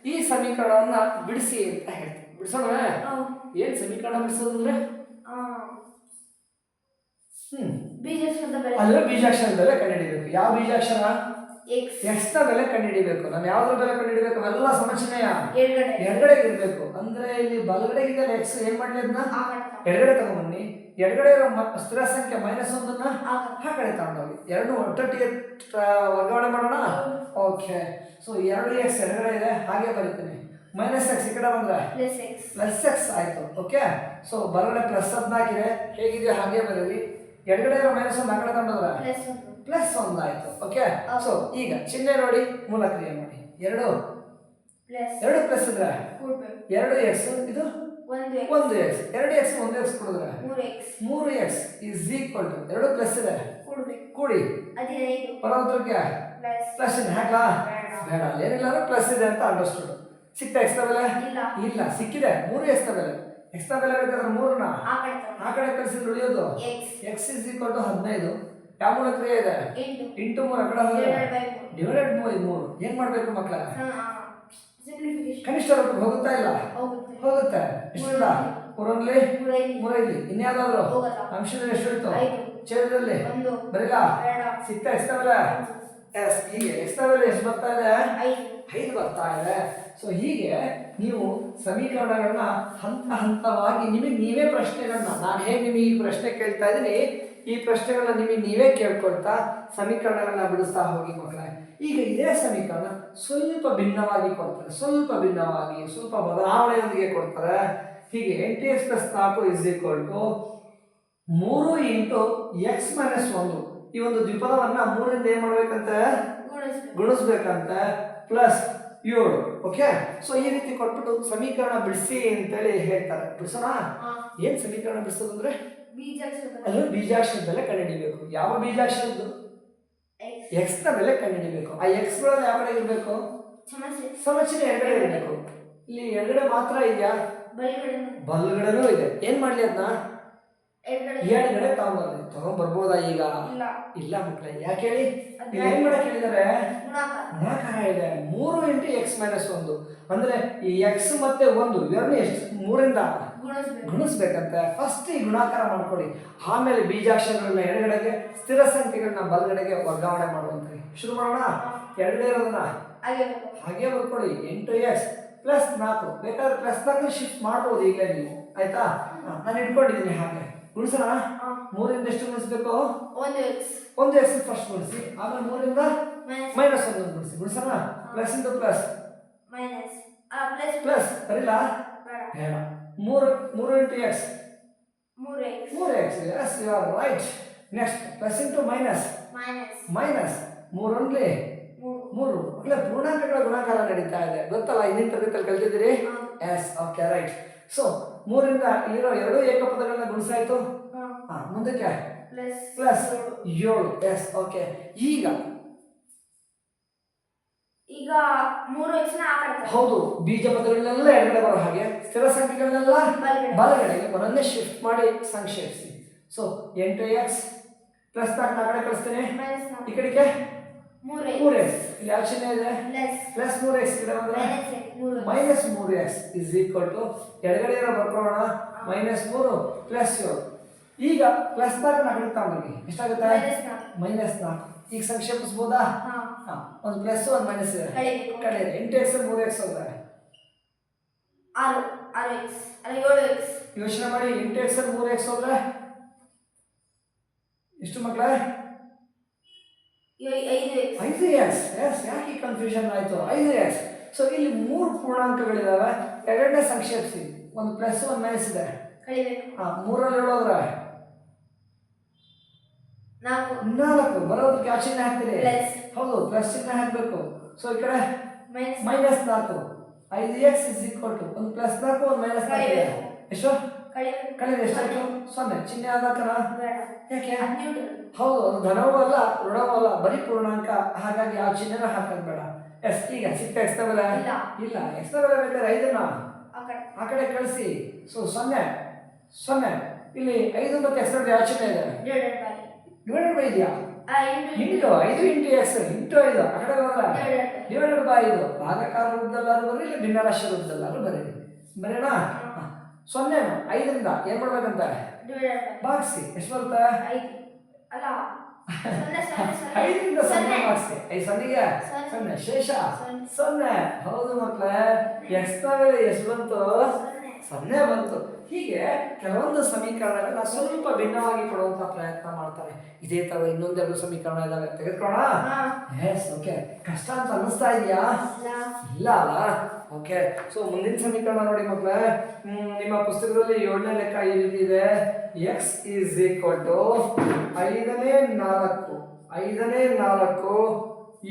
Speaker 1: ಈ ಸಮೀಕರಣವನ್ನ ಬಿಡಿಸಿ ಅಂತ ಹೇಳ್ತೀವಿ. ಬಿಡಿಸೋಣ. ಏನ್ ಸಮೀಕರಣ ಬಿಡಿಸೋದು ಅಂದ್ರೆ ಬೀಜಾಕ್ಷರದ ಬೆಲೆ ಕಂಡುಹಿಡಿಯಬೇಕು. ಯಾವ ಬೀಜಾಕ್ಷರ? x ನ ಬೆಲೆ ಕಂಡುಹಿಡಿಯಬೇಕು. ನಾನು ಯಾವ್ದ್ರ ಬೆಲೆ ಕಂಡುಹಿಡಿಯಬೇಕು? ಎಲ್ಲ ಸಮಚಿಹ್ನೆಯ ಎಡಗಡೆ ಇರಬೇಕು. ಅಂದ್ರೆ ಇಲ್ಲಿ ಬಲಗಡೆ ಇದೆ x. ಏನ್ ಮಾಡ್ಲಿ? ಅದನ್ನ ಎಡಗಡೆ ತಗೊಂಡ್ಬನ್ನಿ. ಎಡಗಡೆ ಇರೋ ಸ್ಥಿರ ಸಂಖ್ಯೆ ಮೈನಸ್ 1ನ್ನ ಆ ಕಡೆ ತಗೊಂಡೋಗಿ 2 ಒಟ್ಟೊಟ್ಟಿಗೆ ವರ್ಗಾವಣೆ ಮಾಡೋಣ. ಓಕೆ. ಸೊ 2x ಎಡಗಡೆ ಇದೆ, ಹಾಗೆ ಬರೀತೀನಿ. ಮೈನಸ್ x ಈ ಕಡೆ ಬಂದ್ರೆ ಪ್ಲಸ್ x ಆಯ್ತು. ಓಕೆ. ಸೊ ಬಲಗಡೆ ಪ್ಲಸ್ 14 ಇದೆ, ಹೇಗಿದೆಯೋ ಹಾಗೆ ಬರೀರಿ. ಎಡಗಡೆ ಇರೋ ಮೈನಸ್ 1 ಆ ಕಡೆ ತಗೊಂಡ್ರೆ ಪ್ಲಸ್ 1 ಆಯ್ತು. ಓಕೆ. ಸೊ ಈಗ ಚಿಹ್ನೆ ನೋಡಿ, ಮೂಲ ಕ್ರಿಯೆ ಮಾಡಿ. 2 ಪ್ಲಸ್ ಇದ್ರೆ 2x, ಇದು 1x. 2x 1x ಕೊಡಿದ್ರೆ 3x is equal to 2 plus ಇದೆ, ಕೂಡಿ ಪರವತ್ರಕ್ಕೆ ಪ್ಲಸ್ ಇದೆ. ಹಾಕ್ಲಾ? ಬೇಡ, ಏನಿಲ್ಲ ಪ್ಲಸ್ ಇದೆ ಅಂತ ಅಂಡರ್ಸ್ಟುಡ್. ಸಿಕ್ತಾ x ನ ಬೆಲೆ? ಇಲ್ಲ, ಸಿಕ್ಕಿದೆ. 3x ನ ಬೆಲೆ. x ನ ಬೆಲೆ ಬೇಕಾದ್ರೆ 3ನ್ನ ಆ ಕಡೆ ಕಳಿಸಿದ್ರೆ ಉಳಿಯೋದು x ಇಸ್ ಈಕ್ವಲ್ ಟು 15. ಯಾವ ಮೂಲ ಕ್ರಿಯೆ ಇದೆ? ಇಂಟು 3 ಆ ಕಡೆ ಹೋದ್ರೆ ಡಿವೈಡೆಡ್ ಬೈ 3. ಏನ್ ಮಾಡ್ಬೇಕು ಮಕ್ಕಳ? ಕನಿಷ್ಠ ರೂಪಕ್ಕೆ ಹೋಗುತ್ತಾ? ಇಲ್ಲ, ಹೋಗುತ್ತೆ. ಎಷ್ಟಿಲ್ಲ? 3 ಇನ್ಯಾವುದಾದ್ರು ಅಂಶದಲ್ಲಿ ಎಷ್ಟು ಇತ್ತು? ಛೇದದಲ್ಲಿ ಬರೀಲ್ಲ. ಸಿಕ್ತಾ x ನ ಬೆಲೆ? ಎಸ್ ಹೀಗೆ ಎಕ್ಸ್ ನ ಬೆಲೆ ಎಷ್ಟು ಬರ್ತಾ ಇದೆ? 5 ಬರ್ತಾ ಇದೆ. ಸೊ ಹೀಗೆ ನೀವು ಸಮೀಕರಣಗಳನ್ನ ಹಂತ ಹಂತವಾಗಿ ನಿಮಗೆ ನೀವೇ ಪ್ರಶ್ನೆಗಳನ್ನ, ನಾನು ಹೇಗೆ ನಿಮಗೆ ಈ ಪ್ರಶ್ನೆ ಕೇಳ್ತಾ ಇದ್ದೀನಿ, ಈ ಪ್ರಶ್ನೆಗಳನ್ನ ನಿಮಗೆ ನೀವೇ ಕೇಳ್ಕೊಳ್ತಾ ಸಮೀಕರಣಗಳನ್ನ ಬಿಡಿಸ್ತಾ ಹೋಗಿ ಮಕ್ಕಳೇ. ಈಗ ಇದೇ ಸಮೀಕರಣ ಸ್ವಲ್ಪ ಭಿನ್ನವಾಗಿ ಕೊಡ್ತಾರೆ, ಸ್ವಲ್ಪ ಬದಲಾವಣೆಯೊಂದಿಗೆ ಕೊಡ್ತಾರೆ. ಹೀಗೆ 8x + 4 = 3 × x - 1. ಈ ಒಂದು ದ್ವಿಪದವನ್ನ 3 ರಿಂದ ಏನ್ ಮಾಡ್ಬೇಕಂತೆ? ಗುಣಿಸ್ಬೇಕಂತೆ. +7. ಓಕೆ. ಸೊ ಈ ರೀತಿ ಕೊಟ್ಬಿಟ್ಟು ಸಮೀಕರಣ ಬಿಡಿಸಿ ಅಂತೇಳಿ ಹೇಳ್ತಾರೆ. ಬಿಡಿಸೋಣ? ಏನ್ ಸಮೀಕರಣ ಬಿಡಿಸೋದಂದ್ರೆ ಅದು ಬೀಜಾಕ್ಷರದ ಬೆಲೆ ಕಂಡುಹಿಡಿಬೇಕು. ಯಾವ ಬೀಜಾಕ್ಷರದ್ದು? x ನ ಬೆಲೆ ಕಂಡುಹಿಡಿಬೇಕು. ಆ x ಗಳಲ್ಲಿ ಯಾವ ಕಡೆ ಇರಬೇಕು? ಸಮಚಿಹ್ನೆ ಎಡಗಡೆ ಇರಬೇಕು. ಇಲ್ಲಿ ಎಡಗಡೆ ಮಾತ್ರ ಇದೆಯಾ? ಬಲಗಡೆನೂ ಇದೆ. ಏನ್ ಮಾಡ್ಲಿ ಅದನ್ನ? ಎಡಗಡೆ ತಗೊಂಡ್ಬರ್ಬೋದಾ ಈಗ? ಇಲ್ಲ ಮಕ್ಕಳೇ. ಯಾಕೆ ಹೇಳಿ? ಏನ್ ಮಾಡಕ್ ಹೇಳಿದಾರೆ? ಗುಣಾಕಾರ ಇದೆ. 3 × x - 1 ಅಂದ್ರೆ ಈ x ಮತ್ತೆ 1 ಇವೆರಡೂ ಎಷ್ಟು? 3 ರಿಂದ ಗುಣಿಸ್ಬೇಕಂತೆ. ಫಸ್ಟ್ ಈ ಗುಣಾಕಾರ ಮಾಡ್ಕೊಳ್ಳಿ, ಆಮೇಲೆ ಬೀಜಾಕ್ಷರಗಳನ್ನ ಎಡಗಡೆಗೆ, ಸ್ಥಿರ ಸಂಖ್ಯೆಗಳನ್ನ ಬಲಗಡೆಗೆ ವರ್ಗಾವಣೆ ಮಾಡುವಂತೆ. ಶುರು ಮಾಡೋಣ. ಎಡಗಡೆ ಇರೋದನ್ನ ಹಾಗೆ ಬರ್ಕೊಳ್ಳಿ. 8x + 4. ಬೇಕಾದ್ರೆ +4 ಶಿಫ್ಟ್ ಮಾಡ್ಬೋದು ಈಗಲೇ ನೀವು. ಆಯ್ತಾ? ನಾನು ಇಟ್ಕೊಂಡಿದ್ದೀನಿ ಹಾಗೆ. ಗುಣಿಸೋಣ. 3 ರಿಂದ ಎಷ್ಟು ಗುಣಿಸ್ಬೇಕು? 1x ಫಸ್ಟ್ ಗುಣಿಸಿ, ಆಮೇಲೆ 3 ರಿಂದ -1 ಗುಣಿಸಿ. ಗುಣಿಸೋಣ. ಪ್ಲಸ್ ಇಂಟು ಪ್ಲಸ್ ಪ್ಲಸ್ ಬರಿಲ್ಲ? ಬೇಡ. 3 × x 3x. Yes, you are right. Next, plus into minus. Minus 3 ರಲ್ಲಿ 3. ಮಕ್ಕಳೇ ಪೂರ್ಣಾಂಕಗಳ ಗುಣಾಕಾರ ನಡೀತಾ ಇದೆ, ಗೊತ್ತಲ್ಲ? ಹಿಂದಿನ ತರಗತಿಯಲ್ಲಿ ಕಲ್ತಿದ್ದೀರಿ. Yes, okay, right. ಸೊ 3 ರಿಂದ ಇಲ್ಲಿರೋ ಎರಡು ಏಕಪದಗಳನ್ನ ಗುಣಿಸಾಯ್ತು. ಮುಂದಕ್ಕೆ +7. Yes, okay. ಈಗ
Speaker 2: 3x ನ
Speaker 1: ಹೌದು, ಬೀಜ ಪದಗಳನ್ನೆಲ್ಲ ಎಡಗಡೆ ಬರೋ ಹಾಗೆ, ಸ್ಥಿರ ಸಂಖ್ಯೆಗಳನ್ನೆಲ್ಲ ಬಲಗಡೆಗೆ ಬರೋನ್ನೇ ಶಿಫ್ಟ್ ಮಾಡಿ ಸಂಕ್ಷೇಪಿಸಿ. ಸೊ 8x + 4 ಆ ಕಡೆ ಕಳಿಸ್ತೇನೆ, ಈ ಕಡೆಗೆ 3x. ಇಲ್ಲಿ ಯಾವ ಚಿಹ್ನೆ ಇದೆ? +3x. ಕಡೆ ಬಂದ್ರೆ -3x = ಎಡಗಡೆ ಇರೋ ಬರ್ಕೊಳ್ಳೋಣ. -3 +7. ಈಗ +4 ನ ಕಡೆ ತಗೊಂಡ್ಬನ್ನಿ. ಎಷ್ಟಾಗುತ್ತೆ? -4. ಈಗ ಸಂಕ್ಷೇಪಿಸಬಹುದಾ? ಒಂದು ಪ್ಲಸ್ ಒಂದು ಮೈನಸ್ ಇದೆ, ಕಳೆಯಿರಿ. 8x 3x ಹೋದ್ರೆ
Speaker 2: 7x.
Speaker 1: ಯೋಚನೆ ಮಾಡಿ. 8x 3x ಹೋದ್ರೆ ಎಷ್ಟು ಮಕ್ಕಳೇ? 5x. ಎಸ್, ಯಾಕೆ ಕನ್ಫ್ಯೂಷನ್ ಆಯ್ತು? 5x. ಸೊ ಇಲ್ಲಿ 3 ಪೂರ್ಣಾಂಕಗಳಿದಾವೆ. ಎರಡನೇ ಸಂಕ್ಷೇಪಿಸಿ. ಒಂದು ಪ್ಲಸ್ ಒಂದು ಮೈನಸ್ ಇದೆ. 3ರಲ್ಲಿ 7 ಹೋದ್ರೆ 4. ಬರೋದಕ್ಕೆ ಯಾವ ಚಿಹ್ನೆ ಹಾಕ್ತೀರಿ? ಹೌದು, ಪ್ಲಸ್ ಚಿಹ್ನೆ ಹಾಕಬೇಕು. ಸೊ ಈ ಕಡೆ -4. 5x = ಒಂದು +4 ಒಂದು -4. ಎಷ್ಟು? ಕಳೆದ ಎಷ್ಟಾಯ್ತು? 0. ಚಿಹ್ನೆ ಆದಾಕನ? ಯಾಕೆ? ಹೌದು, ಅದು ಧನವೂ ಅಲ್ಲ ಋಣವೂ ಅಲ್ಲ, ಬರೀ ಪೂರ್ಣಾಂಕ. ಹಾಗಾಗಿ ಯಾವ ಚಿಹ್ನೆನ ಹಾಕೋದು ಬೇಡ. ಎಸ್. ಈಗ ಸಿಕ್ಕ x ನ ಬೆಲೆ ಇಲ್ಲ. x ನ ಬೆಲೆ ಬೇಕಾದ್ರೆ 5ನ್ನ ಆ ಕಡೆ ಕಳಿಸಿ. ಸೊ 0. ಇಲ್ಲಿ 5 ಮತ್ತು x ನ ಯಾವ ಚಿಹ್ನೆ ಇದೆ? ಡಿವೈಡೆಡ್ ಬೈ ಇದೆಯಾ? ಇಂಟು 5 × x ಇಂಟು 5 ಆ ಕಡೆ ಬಂದ್ರೆ ಡಿವೈಡೆಡ್ ಬೈ 5. ಭಾಗಾಕಾರ ರೂಪದಲ್ಲಾದ್ರೂ ಬರೀ, ಇಲ್ಲ ಭಿನ್ನರಾಶಿ ರೂಪದಲ್ಲಾದ್ರೂ ಬರೀರಿ. ಬರೋಣ. 0 5ರಿಂದ ಏನ್ ಮಾಡ್ಬೇಕಂತ? ಭಾಗಿಸಿ. ಎಷ್ಟು ಬರುತ್ತೆ? 5ರಿಂದ 0 ಭಾಗಿಸಿ. 5 ಸೊನ್ನೆಗೆ 0. ಶೇಷ 0. ಹೌದು ಮಕ್ಕಳೇ, x ನ ಬೆಲೆ ಎಷ್ಟು ಬಂತು? 0 ಬಂತು. ಹೀಗೆ ಕೆಲವೊಂದು ಸಮೀಕರಣಗಳನ್ನ ಸ್ವಲ್ಪ ಭಿನ್ನವಾಗಿ ಕೊಡುವಂತ ಪ್ರಯತ್ನ ಮಾಡ್ತಾರೆ. ಇದೇ ತರ ಇನ್ನೊಂದೆರಡು ಸಮೀಕರಣ ಇದಾವೆ, ತೆಗೆದುಕೊಳ್ಳೋಣ. Yes, okay. ಕಷ್ಟ ಅಂತ ಅನ್ನಿಸ್ತಾ ಇದೆಯಾ? ಇಲ್ಲ ಅಲ್ಲ? ಓಕೆ. ಸೊ ಮುಂದಿನ ಸಮೀಕರಣ ನೋಡಿ ಮಕ್ಕಳೇ. ನಿಮ್ಮ ಪುಸ್ತಕದಲ್ಲಿ 7ನೇ ಲೆಕ್ಕ ಈ ರೀತಿ ಇದೆ. x = 5ನೇ 4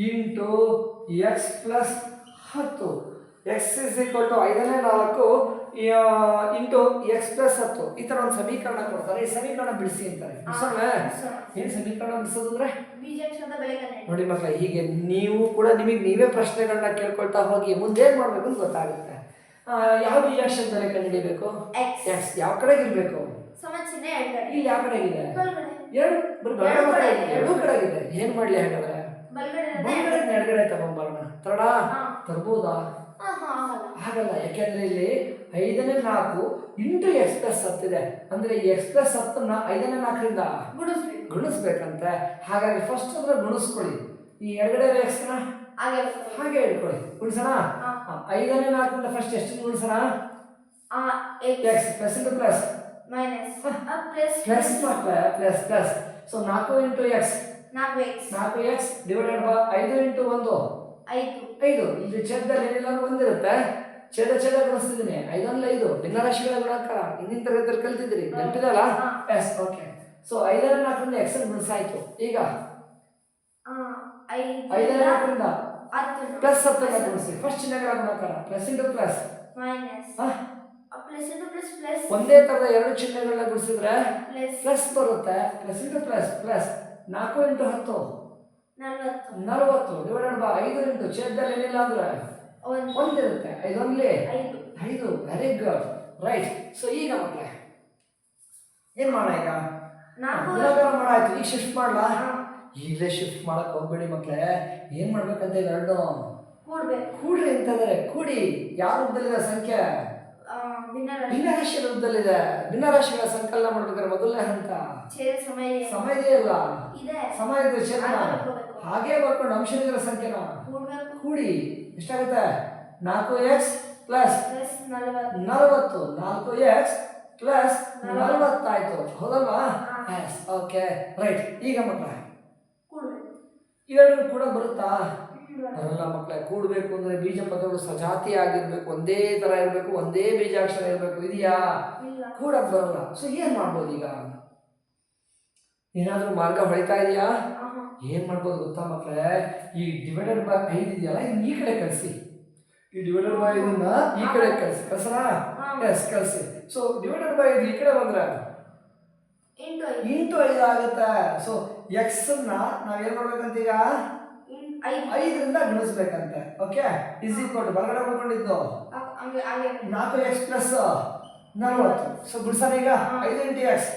Speaker 1: × x + 10. x = 5ನೇ 4 × x + 10. ಈ ತರ ಒಂದು ಸಮೀಕರಣ ಕೊಡ್ತಾರೆ. ಈ ಸಮೀಕರಣ ಬಿಡಿಸಿ ಅಂತಾರೆ. ಏನ್ ಸಮೀಕರಣ ಬಿಡಿಸೋದು ಅಂದ್ರೆ? ನೋಡಿ ಮಕ್ಕಳೇ, ಹೀಗೆ ನೀವು ಕೂಡ ನಿಮಗೆ ನೀವೇ ಪ್ರಶ್ನೆಗಳನ್ನ ಕೇಳ್ಕೊಳ್ತಾ ಹೋಗಿ ಮುಂದೆ ಏನ್ ಮಾಡ್ಬೇಕು ಅಂತ ಗೊತ್ತಾಗುತ್ತೆ. ಯಾವ ಬೀಜಾಕ್ಷರದ ಬೆಲೆ ಕಂಡುಹಿಡಿಬೇಕು? x. ಯಾವ ಕಡೆಗೆ ಇರ್ಬೇಕು? ಇಲ್ಲಿ ಯಾವ ಕಡೆಗಿದೆ? ಎರಡೂ ಕಡೆಗಿದೆ. ಏನ್ ಮಾಡ್ಲಿ ಹಾಗಾದ್ರೆ? ಬಲಗಡೆ ಎಡಗಡೆ ತಗೊಂಡ್ಬರೋಣ. ತರ್ಬೋದಾ? ಹಾಗಲ್ಲ. ಯಾಕೆಂದ್ರೆ ಇಲ್ಲಿ 5ನೇ 4 × x + 10 ಇದೆ. ಅಂದ್ರೆ x + 10ನ್ನ 5ನೇ 4ರಿಂದ ಗುಣಿಸ್ಬೇಕಂತೆ. ಹಾಗಾಗಿ ಫಸ್ಟ್ ಅಂದ್ರೆ ಗುಣಿಸ್ಕೊಳ್ಳಿ. ಈ ಎಡಗಡೆ ಎಕ್ಸ್ನ
Speaker 2: ಹಾಗೆ
Speaker 1: ಹಾಗೆ ಇಟ್ಕೊಳ್ಳಿ. ಗುಣಿಸೋಣ. 5ನೇ 4ರಿಂದ ಫಸ್ಟ್ ಎಷ್ಟು ಗುಣಿಸೋಣ? X plus into plus
Speaker 2: minus
Speaker 1: plus ಮಕ್ಕಳೇ plus plus. So 4 into x 4x divided by 5 into 1 5. ಇಲ್ಲಿ ಛೇದದಲ್ಲಿ ಏನಿಲ್ಲ ಒಂದಿರುತ್ತೆ. ಛೇದ ಗುಣಿಸ್ತಿದ್ದೀನಿ. 5 × 5 ಭಿನ್ನರಾಶಿಗಳ ಗುಣಾಕಾರ ಹಿಂದಿನ ತರಗತಿಯಲ್ಲಿ ಕಲ್ತಿದ್ದೀರಿ, ನೆನಪಿದಲ್ಲ? Yes okay. ಸೊ 5ನೇ 4ರಿಂದ ಎಕ್ಸ್ ಗುಣಿಸಾಯ್ತು. ಈಗ 5ನೇ 4ರಿಂದ ಪ್ಲಸ್ 10 ಗುಣಿಸಿ. ಫಸ್ಟ್ ಚಿಹ್ನೆಗಳ ಗುಣಾಕಾರ ಪ್ಲಸ್ ಇಂಟು ಪ್ಲಸ್ ಒಂದೇ ತರದ ಎರಡು ಚಿಹ್ನೆಗಳನ್ನ ಗುಣಿಸಿದ್ರೆ ಪ್ಲಸ್ ಬರುತ್ತೆ. Plus into plus plus 4 into 10 40 divided by 5 into ಛೇದದಲ್ಲಿ ಏನಿಲ್ಲ ಅಂದ್ರೆ ಒಂದಿರುತ್ತೆ. 5 ಒಂದ್ಲಿ 5. Very good, right. ಸೊ ಈಗ ಮಕ್ಕಳೇ ಏನ್ ಮಾಡ? ಈಗ ಗುಣಾಕಾರ ಮಾಡಾಯ್ತು. ಈಗ ಶಿಫ್ಟ್ ಮಾಡ್ಲಾ? ಈಗಲೇ ಶಿಫ್ಟ್ ಮಾಡಕ್ ಹೋಗ್ಬೇಡಿ ಮಕ್ಕಳೇ. ಏನ್ ಮಾಡ್ಬೇಕಂತ ಎರಡು ಕೂಡ್ರಿ ಅಂತಂದ್ರೆ ಕೂಡಿ. ಯಾವ ರೂಪದಲ್ಲಿದೆ ಸಂಖ್ಯೆ? ಭಿನ್ನರಾಶಿ ರೂಪದಲ್ಲಿದೆ. ಭಿನ್ನರಾಶಿಗಳ ಸಂಕಲನ ಮಾಡ್ಬೇಕಾದ್ರೆ ಮೊದಲನೇ ಹಂತ ಸಮಯ ಇಲ್ಲ, ಸಮಯದ ಛೇದ ಹಾಗೆ ಬರ್ಕೊಂಡು ಅಂಶಗಳ ಸಂಖ್ಯೆನ ಕೂಡಿ ಎಷ್ಟಾಗುತ್ತೆ? 4x ಪ್ಲಸ್ 40 4x ಪ್ಲಸ್ 40 ಆಯ್ತು, ಹೌದಲ್ವಾ? S okay right. ಈಗ ಮಕ್ಕಳೇ ಇವೆರಡು ಕೂಡ ಬರುತ್ತಾ? ಬರಲ್ಲ ಮಕ್ಕಳೇ. ಕೂಡಬೇಕು ಅಂದ್ರೆ ಬೀಜ ಪದಗಳು ಸಜಾತಿ ಆಗಿರ್ಬೇಕು, ಒಂದೇ ತರ ಇರಬೇಕು, ಒಂದೇ ಬೀಜಾಕ್ಷರ ಇರಬೇಕು. ಇದೆಯಾ? ಕೂಡಕ್ ಬರಲ್ಲ. ಸೊ ಏನ್ ಮಾಡ್ಬೋದು? ಈಗ ಏನಾದ್ರೂ ಮಾರ್ಗ ಹೊಳಿತಾ ಇದೆಯಾ? ಏನ್ ಮಾಡ್ಬೋದು ಗೊತ್ತಾ ಮಕ್ಕಳೇ? ಈ ಡಿವೈಡೆಡ್ ಬೈ 5 ಇದೆಯಲ್ಲ, ಇದನ್ನ ಈ ಕಡೆ ಕಳಿಸಿ. ಈ ಡಿವೈಡೆಡ್ ಬೈ ಇದನ್ನ ಈ ಕಡೆ ಕಳಿಸಿ. ಕಳ್ಸೋಣ? ಎಸ್ ಕಳಿಸಿ. ಸೊ ಡಿವೈಡೆಡ್ ಬೈ 5 ಈ ಕಡೆ ಬಂದ್ರೆ ಇಂಟು 5 ಆಗುತ್ತೆ. ಸೊ ಎಕ್ಸ್ ನ ನಾವೇನ್ ಮಾಡ್ಬೇಕಂತ ಈಗ 5ರಿಂದ ಗುಣಿಸ್ಬೇಕಂತೆ. ಓಕೆ ಇಸ್ ಈಕ್ವಲ್ ಟು ಬಲಗಡೆ ಬರ್ಕೊಂಡಿದ್ದು 4x ಪ್ಲಸ್ 40. ಸೊ ಗುಣಿಸೋಣ ಈಗ. 5 ಇಂಟು ಎಕ್ಸ್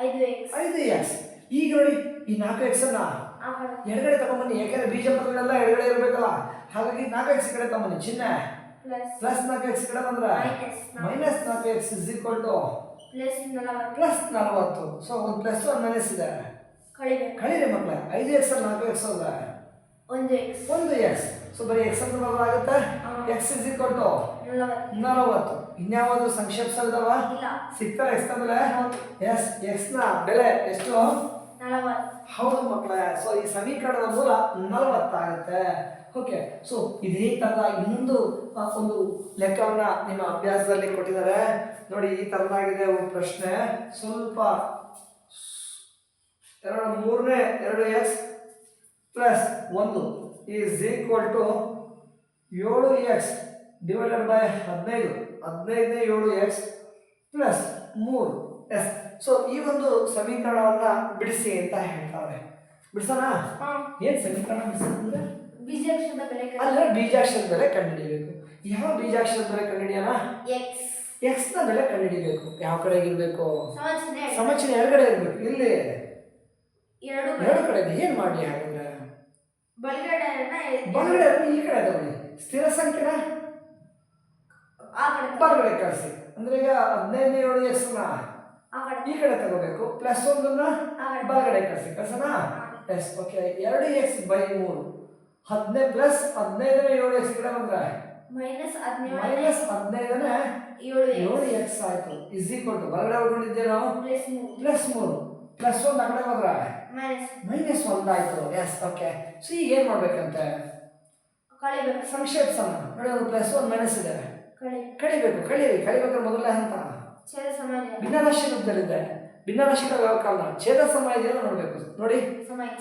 Speaker 1: 5x. ಈಗ ನೋಡಿ ಈ 4x ಅನ್ನ ಎಡಗಡೆ ತಗೊಂಬನ್ನಿ, ಯಾಕಂದ್ರೆ ಬೀಜ ಪದಗಳೆಲ್ಲ ಎಡಗಡೆ ಇರ್ಬೇಕಲ್ಲ. ಹಾಗಾಗಿ 4x ಕಡೆ ತಗೊಂಬನ್ನಿ. ಚಿಹ್ನೆ ಪ್ಲಸ್ 4x ಕಡೆ ಬಂದ್ರೆ minus 4x is equal to plus 40. So ಒಂದು ಪ್ಲಸ್ ಒಂದು ಮೈನಸ್ ಇದೆ, ಕಳೀರಿ ಮಕ್ಕಳೇ. 5x ಅಲ್ಲಿ 4x ಹೋದ್ರೆ 1x. ಸೊ ಬರೀ x ಅಂತ ಬದಲಾಗುತ್ತೆ. x is equal to 40. ಇನ್ಯಾವಾದ್ರೂ ಸಂಕ್ಷೇಪಿಸಲ್ದವ ಸಿಗ್ತಾರೆ x ನ ಬೆಲೆ? ಎಸ್ x ನ ಬೆಲೆ ಎಷ್ಟು? 40. ಹೌದು ಮಕ್ಕಳೇ. ಸೊ ಈ ಸಮೀಕರಣದ ಮೂಲ 40 ಆಗುತ್ತೆ. ಓಕೆ. ಸೊ ಇದೇ ತರದ ಇನ್ನೊಂದು ಒಂದು ಲೆಕ್ಕವನ್ನ ನಿಮ್ಮ ಅಭ್ಯಾಸದಲ್ಲಿ ಕೊಟ್ಟಿದ್ದಾರೆ ನೋಡಿ. ಈ ತರದಾಗಿದೆ ಪ್ರಶ್ನೆ. ಸ್ವಲ್ಪ 2x plus 1 is equal to 7x divided by 15. 15ನೇ 7x ಪ್ಲಸ್ 3. ಎಸ್. ಸೊ ಈ ಒಂದು ಸಮೀಕರಣವನ್ನ ಬಿಡಿಸಿ ಅಂತ ಹೇಳ್ತಾರೆ. ಬಿಡಿಸೋಣ? ಏನ್ ಸಮೀಕರಣ ಬಿಡಿಸಿದ್ರೆ ಅಲ್ಲ, ಬೀಜಾಕ್ಷರದ ಬೆಲೆ ಕಂಡುಹಿಡಿಯಬೇಕು. ಯಾವ ಬೀಜಾಕ್ಷರದ ಬೆಲೆ ಕಂಡುಹಿಡಿಯೋಣ? ಎಕ್ಸ್ ನ ಬೆಲೆ ಕಂಡುಹಿಡಿಯಬೇಕು. ಯಾವ ಕಡೆಗಿರ್ಬೇಕು? ಸಮಚಿಹ್ನೆ ಎಡಗಡೆ ಇರ್ಬೇಕು. ಇಲ್ಲಿ ಎರಡು ಕಡೆ ಏನ್ ಮಾಡಿ? ಹಾಗಾದ್ರೆ ಬಲಗಡೆ ಈ ಕಡೆ ತಗೊಳ್ಳಿ. ಸ್ಥಿರ ಸಂಖ್ಯೆನ ಬಲಗಡೆ ಕಳಿಸಿ. ಅಂದ್ರೆ ಈಗ 15ನೇ 7x ನ ಈ ಕಡೆ ತಗೋಬೇಕು. ಪ್ಲಸ್ 1ನ್ನ ಬಲಗಡೆ ಕಳಿಸಿ. ಕಳ್ಸೋಣ? Yes okay. 2x by 3 15 plus 15ನೇ 7x ಕಡೆ ಬಂದ್ರೆ ಮೈನಸ್ 15ನೇ 7x ಆಯ್ತು. ಇಸ್ ಈಕ್ವಲ್ ಟು ಬಲಗಡೆ ಹೊರಕೊಂಡಿದ್ದೆ ನಾವು ಪ್ಲಸ್ 3 ಪ್ಲಸ್ 1 ಆ ಕಡೆ ಬಂದ್ರೆ ಮೈನಸ್ 1 ಆಯ್ತು. S okay. ಸೊ ಈಗ ಏನ್ ಮಾಡ್ಬೇಕಂತೆ? ಸಂಕ್ಷೇಪಿಸೋಣ ನೋಡಿ. ಒಂದು ಪ್ಲಸ್ 1 ಮೈನಸ್ ಇದೆ, ಕಳಿಬೇಕು. ಕಳಿಬೇಕಾದ್ರೆ ಮೊದಲನೇ ಹಂತ ಭಿನ್ನರಾಶಿ ರೂಪದಲ್ಲಿದೆ. ಭಿನ್ನರಾಶಿಗಳ ಯಾವ ಕಾಲ? ಛೇದ ಸಮ ಇದೆಯಲ್ಲ ನೋಡ್ಬೇಕು ನೋಡಿ.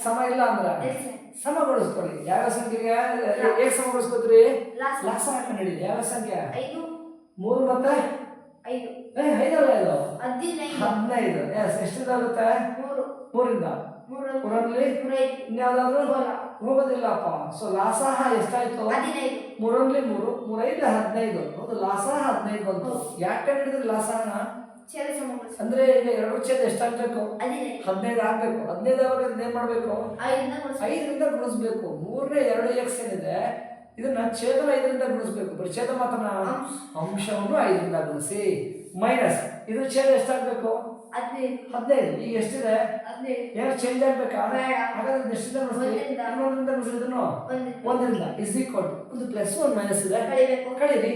Speaker 1: ಸಮ ಇಲ್ಲ ಅಂದ್ರೆ ಸಮಗೊಳಿಸ್ಕೊಳ್ಳಿ. ಯಾವ ಸಂಖ್ಯೆಗೆ ಹೇಗೆ ಸಮಗೊಳಿಸ್ಕೋತೀರಿ? ಲಾಸ ಹಾಕೊಂಡು ಯಾವ ಸಂಖ್ಯೆ? 3 ಮತ್ತೆ 5 ಅಲ್ಲ, ಇದು 15. ಎಸ್ ಎಷ್ಟಿದಾಗುತ್ತೆ? 3ರಿಂದ 3ರಲ್ಲಿ ಇನ್ಯಾವುದಾದ್ರು ಹೋಗೋದಿಲ್ಲಪ್ಪ. ಸೊ ಲಾಸಹ ಎಷ್ಟಾಯ್ತು? 3ರಲ್ಲಿ 3 3 5 15. ಹೌದು, ಲಾಸಹ 15 ಬಂತು. ಯಾಕೆ ಹಿಡಿದ್ರೆ ಲಾಸಹನ? ಅಂದ್ರೆ ಈಗ 2 ಛೇದ ಎಷ್ಟಾಗಬೇಕು? 15 ಆಗ್ಬೇಕು. 15 ಆವಾಗ ಏನ್ ಮಾಡ್ಬೇಕು? 5ರಿಂದ ಗುಣಿಸ್ಬೇಕು. 3ನೇ 2x ಏನಿದೆ ಇದನ್ನ ಛೇದನ 5ರಿಂದ ಗುಣಿಸ್ಬೇಕು. ಬರೀ ಛೇದ ಮಾತ್ರ ಅಂಶವನ್ನು 5ರಿಂದ ಗುಣಿಸಿ ಮೈನಸ್ ಇದ್ರ ಛೇದ ಎಷ್ಟಾಗಬೇಕು? 15. ಈಗ ಎಷ್ಟಿದೆ?
Speaker 2: 15.
Speaker 1: ಏನು ಚೇಂಜ್ ಆಗ್ಬೇಕಾ?
Speaker 2: ಬೇಡ.
Speaker 1: ಹಾಗಾದ್ರೆ ಎಷ್ಟಿದೆ ನೋಡಿ?
Speaker 2: ಒಂದರಿಂದ.
Speaker 1: ಇನ್ನೊಂದರಿಂದ ಗುಣಿಸಿದ್ರು ಒಂದರಿಂದ ಇಸ್ ಈಕ್ವಲ್ ಟು ಒಂದು ಪ್ಲಸ್ ಒಂದು ಮೈನಸ್ ಇದೆ,
Speaker 2: ಕಳಿಬೇಕು.
Speaker 1: ಕಳೀರಿ.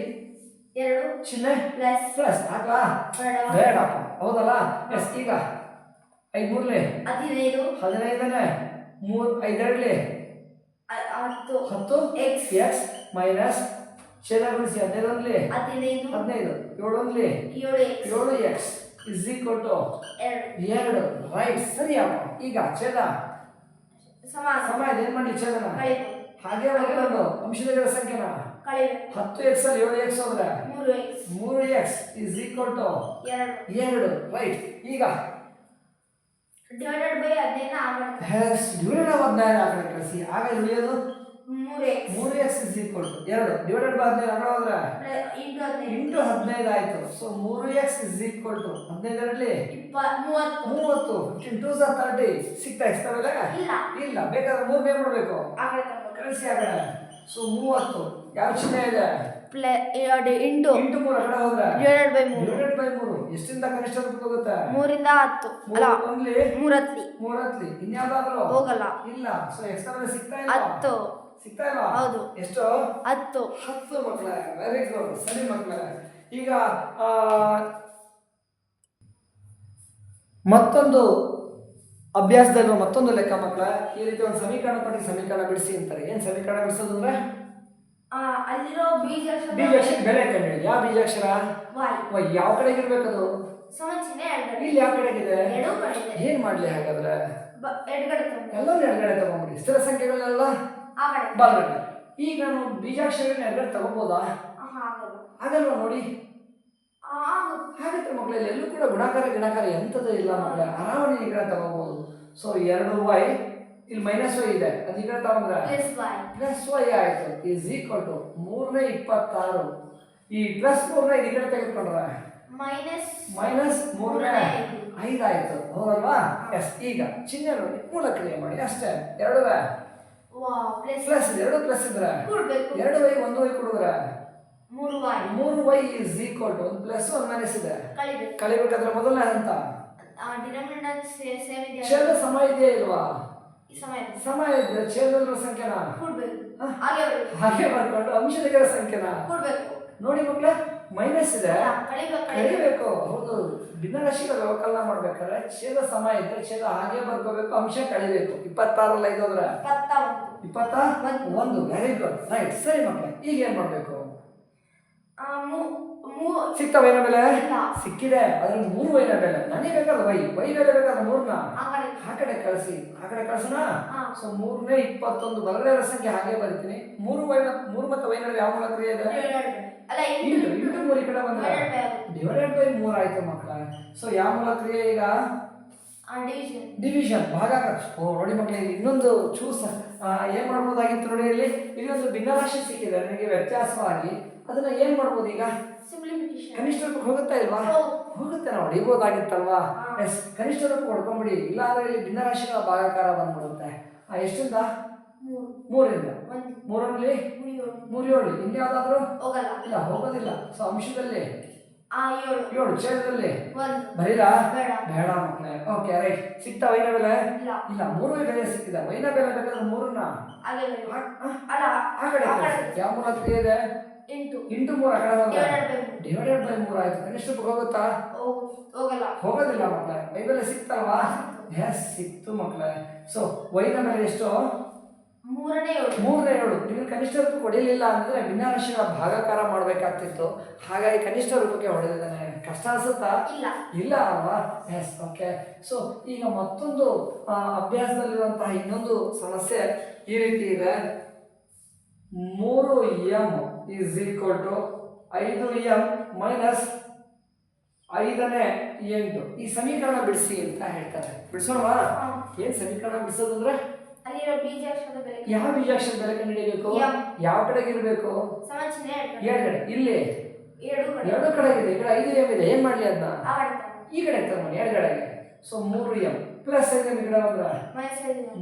Speaker 2: 2
Speaker 1: ಚಿಹ್ನೆ
Speaker 2: ಪ್ಲಸ್
Speaker 1: ಪ್ಲಸ್ ಹಾಕಾ?
Speaker 2: ಬೇಡ.
Speaker 1: ಬೇಡಪ್ಪ, ಹೌದಲ್ಲ? ಎಸ್. ಈಗ 5 ಮೂರ್ಲಿ
Speaker 2: 15
Speaker 1: 15ನೇ 3 5 ಎರಡ್ಲಿ 10 ಎಕ್ಸ್ ಮೈನಸ್ ಛೇದ ಗುಣಿಸಿ 15 ಒಂದ್ಲಿ 15 7 ಒಂದ್ಲಿ 7 x is equal to 2. Right, ಸರಿಯಪ್ಪ. ಈಗ ಛೇದ ಸಮ ಇದೆ, ಏನ್ ಮಾಡ್ಲಿ ಛೇದನ? ಹಾಗೆ ಬರ್ಕೊಂಡು ಅಂಶದ ಸಂಖ್ಯೆನ 10 ಎಕ್ಸ್ ಅಲ್ಲಿ 7 ಎಕ್ಸ್ ಹೋದ್ರೆ 3 x is equal to 2. Right. ಈಗ
Speaker 2: ಡಿವೈಡೆಡ್ ಬೈ 15
Speaker 1: ಡಿವೈಡೆಡ್ 15 ಆ ಕಡೆ ಕಳಿಸಿ. ಆಗ ಉಳಿಯೋದು 3x is equal to 2 divided by 15 ಆ ಕಡೆ ಹೋದ್ರೆ ಇಂಟು 15 ಆಯ್ತು. So 3x is equal to 15 ಎರಡ್ಲಿ 30. 15 2s are 30. ಸಿಗ್ತಾ ಎಕ್ಸ್ಟ್ರಾ ಬೆಲೆ? ಇಲ್ಲ. ಬೇಕಾದ್ರೆ 3 ಬೇಗ ಮಾಡಬೇಕು, ಕಳಿಸಿ ಆ ಕಡೆ. ಸೊ 30 ಯಾವ ಚಿಹ್ನೆ ಇದೆ?
Speaker 2: ಇಂಟು
Speaker 1: 3 ಆ ಕಡೆ ಹೋದ್ರೆ ಡಿವೈಡೆಡ್ ಬೈ 3. ಎಷ್ಟಿಂದ ಕನಿಷ್ಠ ರೂಪಕ್ಕೆ ಹೋಗುತ್ತೆ?
Speaker 2: 3 ರಿಂದ 10 ಅಲ್ಲ 3
Speaker 1: ಹತ್ಲಿ. ಇನ್ಯಾವುದಾದ್ರು
Speaker 2: ಹೋಗಲ್ಲ.
Speaker 1: ಇಲ್ಲ. ಸೊ ಎಕ್ಸ್ಟ್ರಾ ಬೆಲೆ ಸಿಗ್ತಾ ಇಲ್ಲ?
Speaker 2: 10
Speaker 1: ಸಿಗ್ತಾ ಇಲ್ಲ?
Speaker 2: ಹೌದು.
Speaker 1: ಎಷ್ಟು? 10 ಮಕ್ಕಳೇ. ವೆರಿ ಗುಡ್, ಸರಿ ಮಕ್ಕಳೇ. ಈಗ ಮತ್ತೊಂದು ಅಭ್ಯಾಸದಲ್ಲಿರುವ ಮತ್ತೊಂದು ಲೆಕ್ಕ ಮಕ್ಕಳ. ಈ ರೀತಿ ಒಂದು ಸಮೀಕರಣ ಕೊಟ್ಟು ಸಮೀಕರಣ ಬಿಡಿಸಿ ಅಂತಾರೆ. ಏನ್ ಸಮೀಕರಣ ಬಿಡಿಸೋದು ಅಂದ್ರೆ
Speaker 2: ಅಲ್ಲಿರೋ
Speaker 1: ಬೀಜಾಕ್ಷರ ಬೆಲೆ ಕಂಡು. ಯಾವ ಬೀಜಾಕ್ಷರ? ವೈ. ಯಾವ ಕಡೆಗೆ ಇರ್ಬೇಕದು? ಇಲ್ಲಿ ಯಾವ ಕಡೆಗಿದೆ? ಏನ್ ಮಾಡ್ಲಿ ಹಾಗಾದ್ರೆ? ಎಲ್ಲರೂ ಎಡಗಡೆ ತಗೊಂಡ್ಬಿಡಿ. ಸ್ಥಿರ ಸಂಖ್ಯೆಗಳನ್ನೆಲ್ಲ ಬಲಗಡೆ. ಈಗ ನಾನು ಬೀಜಾಕ್ಷರಗಳನ್ನ ಎಡಗಡೆ ತಗೋಬೋದಾ? ಆಗಲ್ವಾ? ನೋಡಿ, ಹಾಗತ್ತೆ ಮಕ್ಕಳಲ್ಲಿ ಎಲ್ಲೂ ಕೂಡ ಗುಣಾಕಾರ ಎಂಥದ್ದು ಇಲ್ಲ ಮಕ್ಕಳೇ. ಆರಾಮಾಗಿ ಈ ಕಡೆ ತಗೋಬಹುದು. ಸೊ 2y ಇಲ್ಲಿ ಮೈನಸ್ ವೈ ಇದೆ, ಅದು ಈ ಕಡೆ ತಗೊಂಡ್ರೆ ಪ್ಲಸ್ ವೈ ಆಯ್ತು ಇಸ್ ಈಕ್ವಲ್ ಟು 3 ನೇ 26. ಈ ಪ್ಲಸ್ 3 ಈ ಕಡೆ ತೆಗೆದುಕೊಂಡ್ರೆ ಮೈನಸ್ 3 ನೇ 5 ಆಯ್ತು, ಹೌದಲ್ವಾ? ಎಸ್. ಈಗ ಚಿಹ್ನೆ ನೋಡಿ, ಮೂಲ ಕ್ರಿಯೆ ಮಾಡಿ ಅಷ್ಟೇ. 2 ಪ್ಲಸ್ 2 ಪ್ಲಸ್ ಇದ್ರೆ 2y 1y ಕೊಡಿದ್ರೆ 3y ಇಸ್ ಈಕ್ವಲ್ ಟು ಒಂದು ಪ್ಲಸ್ ಒಂದು ಮೈನಸ್ ಇದೆ, ಕಳಿಬೇಕಾದ್ರೆ ಮೊದಲನೇ ಹಂತ ಛೇದ ಸಮ ಇದೆಯಾ ಇಲ್ವಾ? ಸಮ ಇದ್ರೆ ಛೇದದ ಸಂಖ್ಯೆನ ಹಾಗೆ ಮಾಡ್ಕೊಂಡು ಅಂಶದ ಸಂಖ್ಯೆನ ನೋಡಿ ಮಕ್ಕಳೇ. ಮೈನಸ್ ಇದೆ, ಕಳಿಬೇಕು. ಹೌದು, ಭಿನ್ನರಾಶಿಗಳ ವ್ಯವಕಲನ ಮಾಡ್ಬೇಕಾದ್ರೆ ಛೇದ ಸಮ ಇದ್ರೆ ಛೇದ ಹಾಗೆ ಬರ್ಕೋಬೇಕು, ಅಂಶ ಕಳಿಬೇಕು. 26 5 ಹೋದ್ರೆ 21. ವೆರಿ ಗುಡ್, ರೈಟ್, ಸರಿ ಮಕ್ಕಳೇ. ಈಗ ಏನ್ ಮಾಡ್ಬೇಕು? ಸಿಕ್ತವ ವೈನ ಬೆಲೆ? ಸಿಕ್ಕಿದೆ. ಅದ್ರಲ್ಲಿ 3 ವೈನ ಬೆಲೆ. ನನಗೆ ಬೇಕಾದ್ರೆ ವೈ ಬೆಲೆ ಬೇಕಾದ್ರೆ 3ನ ಆ ಕಡೆ ಕಳಿಸಿ. ಆ ಕಡೆ ಕಳ್ಸೋಣ. ಸೊ 3 ನೇ 21 ಬಲಗಡೆ ಸಂಖ್ಯೆ ಹಾಗೆ ಬರೀತೀನಿ. 3 ಮತ್ತು ವೈ ನಡುವೆ ಯಾವ ಮೂಲ ಕ್ರಿಯೆ ಇದೆ? ಇಂಟು 3 ಈ ಕಡೆ ಬಂದ್ರೆ ಡಿವೈಡೆಡ್ ಬೈ 3 ಆಯ್ತು ಮಕ್ಕಳ. ಸೊ ಯಾವ ಮೂಲ ಕ್ರಿಯೆ ಈಗ? ಡಿವಿಷನ್, ಭಾಗಾಕಾರ. ನೋಡಿ ಮಕ್ಕಳೇ, ಇನ್ನೊಂದು ಚೂಸ್ ಏನ್ ಮಾಡ್ಬೋದಾಗಿತ್ತು ನೋಡಿ. ಇಲ್ಲಿ ಒಂದು ಭಿನ್ನರಾಶಿ ಸಿಕ್ಕಿದೆ ನನಗೆ ವ್ಯತ್ಯಾಸವಾಗಿ. ಅದನ್ನ ಏನ್ ಮಾಡ್ಬೋದು ಈಗ? ಕನಿಷ್ಠ ರೂಪಕ್ಕೆ ಹೋಗುತ್ತಾ ಇಲ್ವಾ? ಹೋಗುತ್ತೆ, ನಾವು ಹೊಡಿಬೋದಾಗಿತ್ತಲ್ವಾ? ಎಸ್, ಕನಿಷ್ಠ ರೂಪ ಹೊಡ್ಕೊಂಬಿಡಿ. ಇಲ್ಲ ಅಂದ್ರೆ ಇಲ್ಲಿ ಭಿನ್ನರಾಶಿಗಳ ಭಾಗಾಕಾರ ಬಂದ್ಬಿಡುತ್ತೆ. ಎಷ್ಟಿಂದ? 3ರಿಂದ 3ರಲ್ಲಿ 3 ಇನ್ಯಾವುದಾದ್ರು ಇಲ್ಲ, ಹೋಗೋದಿಲ್ಲ. ಸೊ ಅಂಶದಲ್ಲಿ 7 ಛೇದದಲ್ಲಿ ಬರೀರಾ? ಬೇಡ ಮಕ್ಕಳೇ. Okay, right. ಸಿಕ್ತಾ ವೈನ ಬೆಲೆ? ಇಲ್ಲ. 3 ಬೆಲೆ ಸಿಕ್ಕಿದೆ. ವೈನ ಬೆಲೆ ಬೇಕಾದ್ರೆ 3ನ್ನ ಆ ಕಡೆ ಯಾವ ಮೂಲ ಕ್ರಿಯೆ ಇದೆ? ಇಂಟು 3 ಆ ಕಡೆ ಬಂದ್ರೆ ಡಿವೈಡೆಡ್ ಬೈ 3 ಆಯ್ತು. ಕನಿಷ್ಠ ರೂಪಕ್ಕೆ ಹೋಗುತ್ತಾ? ಹೋಗೋದಿಲ್ಲ ಮಕ್ಕಳೇ. ವೈ ಬೆಲೆ ಸಿಕ್ತಲ್ವಾ? ಎಸ್, ಸಿಕ್ತು ಮಕ್ಕಳೇ. ಸೊ ವೈನ ಬೆಲೆ ಎಷ್ಟು? 3 ನೀವು ಕನಿಷ್ಠ ರೂಪಕ್ಕೆ ಹೊಡಿಲಿಲ್ಲ ಅಂದ್ರೆ ಭಿನ್ನರಾಶಿಗಳ ಭಾಗಾಕಾರ ಮಾಡ್ಬೇಕಾಗ್ತಿತ್ತು. ಹಾಗಾಗಿ ಕನಿಷ್ಠ ರೂಪಕ್ಕೆ ಹೊಡೆದಿದ್ದಾನೆ. ಕಷ್ಟ ಅನ್ಸುತ್ತಾ? ಇಲ್ಲ ಅಲ್ವಾ? S, okay. ಸೊ ಈಗ ಮತ್ತೊಂದು ಅಭ್ಯಾಸದಲ್ಲಿರುವಂತಹ ಇನ್ನೊಂದು ಸಮಸ್ಯೆ ಈ ರೀತಿ ಇದೆ. 3m is equal to 5m minus 5ನೇ 8. ಈ ಸಮೀಕರಣ ಬಿಡಿಸಿ ಅಂತ ಹೇಳ್ತಾರೆ. ಬಿಡಿಸೋಣವಾ? ಏನ್ ಸಮೀಕರಣ ಬಿಡಿಸೋದು ಅಂದ್ರೆ ಯಾವ ಬೀಜಾಕ್ಷರ ಬೆಲೆ ಕಂಡುಹಿಡಿಯಬೇಕು? ಯಾವ ಕಡೆಗೆ ಇರಬೇಕು? ಎಡಗಡೆ. ಇಲ್ಲಿ 2 ಕಡೆಗಿದೆ. ಈ ಕಡೆ 5m ಇದೆ. ಏನ್ ಮಾಡ್ಲಿ ಅದನ್ನ? ಈ ಕಡೆ ತಗೊಂಡು ಎಡಗಡೆಗೆ. ಸೊ 3m ಪ್ಲಸ್ 5m ಈ ಕಡೆ ಬಂದ್ರೆ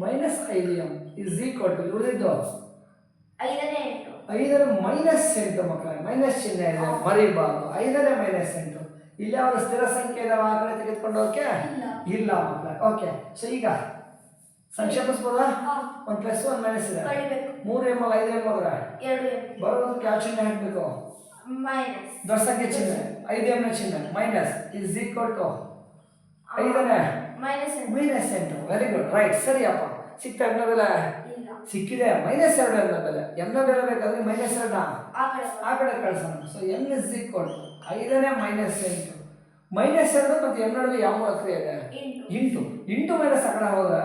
Speaker 1: minus 5m is equal to ಉಳಿದಿದ್ದು 5ರ ಮೈನಸ್ 8 ಮಕ್ಕಳೇ. ಮೈನಸ್ ಚಿಹ್ನೆ ಇದೆ, ಮರಿಬಾರ್ದು. 5ರ -8. ಇಲ್ಲಿ ಯಾವ ಸ್ಥಿರ ಸಂಖ್ಯೆ ಇದಾವ ಆ ಕಡೆ ತೆಗೆದುಕೊಂಡು ಹೋಗಕ್ಕೆ ಇಲ್ಲ ಮಕ್ಕಳೇ. ಓಕೆ, ಸೊ ಈಗ ಸಂಕ್ಷೇಪಿಸ್ಬೋದಾ? 1 ಪ್ಲಸ್ 1 ಮೈನಸ್ ಇದೆ. 3 m 5 m ಹೋದ್ರೆ ಬರೋದಕ್ಕೆ ಯಾವ ಚಿಹ್ನೆ ಹಾಕಬೇಕು? ದೊಡ್ಡ ಸಂಖ್ಯೆ ಚಿಹ್ನೆ, 5 m ನ ಚಿಹ್ನೆ ಮೈನಸ್ ಇಸ್ ಈಕ್ವಲ್ ಟು 5ನೇ ಮೈನಸ್ 8. ವೆರಿ ಗುಡ್, ರೈಟ್, ಸರಿಯಪ್ಪ. ಸಿಕ್ತಾ m ನ ಬೆಲೆ? ಸಿಕ್ಕಿದೆ. -2 m ನ ಬೆಲೆ. m ನ ಬೆಲೆ ಬೇಕಾದ್ರೆ -2 ಆ ಕಡೆ ಕಳ್ಸೋಣ. So m is equal to 5ನೇ ಮೈನಸ್ 8 -2 ಮತ್ತು m ನಡುವೆ ಯಾವ ಕ್ರಿಯೆ ಇದೆ? ಇಂಟು ಮೈನಸ್ ಆ ಕಡೆ ಹೋದ್ರೆ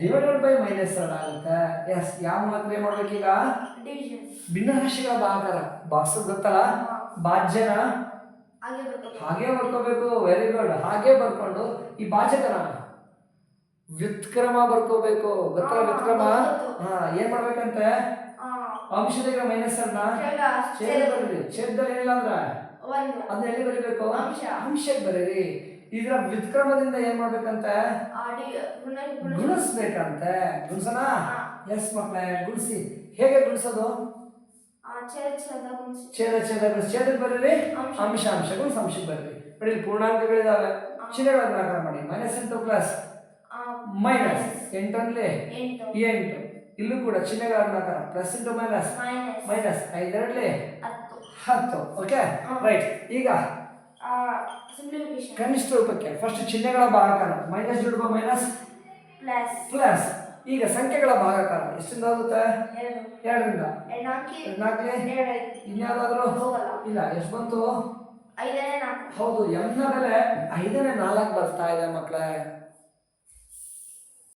Speaker 1: ಡಿವೈಡೆಡ್ ಬೈ -2 ಆಗುತ್ತೆ. ಎಸ್, ಯಾವ ಕ್ರಿಯೆ ಮಾಡ್ಬೇಕೀಗ? ಭಿನ್ನರಾಶಿಗಳ ಭಾಗಾಕಾರ. ಬಾಕ್ಸ್ ಗೊತ್ತಲ್ಲ, ಭಾಜ್ಯನ ಹಾಗೆ ಬರ್ಕೋಬೇಕು. Very good. ಹಾಗೆ ಬರ್ಕೊಂಡು ಈ ಭಾಜಕನ ವ್ಯುತ್ಕ್ರಮ ಬರ್ಕೋಬೇಕು. ಗೊತ್ತಲ್ಲ ವ್ಯುತ್ಕ್ರಮ? ಏನ್ ಮಾಡ್ಬೇಕಂತೆ? ಅಂಶದಾಗ -2 ಛೇದ ಬರೀರಿ. ಛೇದದಲ್ಲಿ ಏನಿಲ್ಲ ಅಂದ್ರೆ ಅದನ್ನ ಎಲ್ಲಿ ಬರೀಬೇಕು? ಅಂಶಕ್ಕೆ ಬರೀರಿ. ಇದರ ವ್ಯುತ್ಕ್ರಮದಿಂದ ಏನ್ ಮಾಡ್ಬೇಕಂತೆ? ಗುಣಿಸ್ಬೇಕಂತೆ. ಗುಣಿಸೋಣ? ಎಸ್ ಮಕ್ಕಳೇ, ಗುಣಿಸಿ. ಹೇಗೆ ಗುಣಿಸೋದು? ಛೇದಕ್ಕೆ ಬರೀರಿ, ಅಂಶ ಗುಣಿಸ್ ಅಂಶಕ್ಕೆ ಬರೀರಿ. ನೋಡಿ, ಪೂರ್ಣಾಂಕಗಳಿದಾವೆ, ಚಿಹ್ನೆಗಳ ಗುಣಾಕಾರ ಮಾಡಿ. -8 ಪ್ಲಸ್ -8 8. ಇಲ್ಲೂ ಕೂಡ ಚಿಹ್ನೆಗಳ ಗುಣಾಕಾರ. Plus into minus 5 10. Okay, right. ಈಗ ಕನಿಷ್ಠ ರೂಪಕ್ಕೆ ಫಸ್ಟ್ ಚಿಹ್ನೆಗಳ ಭಾಗಾಕಾರ. ಮೈನಸ್ ಜೋಡ್ ಬೈ ಮೈನಸ್ ಪ್ಲಸ್. ಈಗ ಸಂಖ್ಯೆಗಳ ಭಾಗಾಕಾರ ಎಷ್ಟಿಂದ ಆಗುತ್ತೆ? 2ರಿಂದ. 4 ಇನ್ಯಾವುದಾದ್ರು ಇಲ್ಲ. ಎಷ್ಟು ಬಂತು? ಹೌದು, m ನ ಬೆಲೆ 5ನೇ 4 ಬರ್ತಾ ಇದೆ ಮಕ್ಕಳೇ.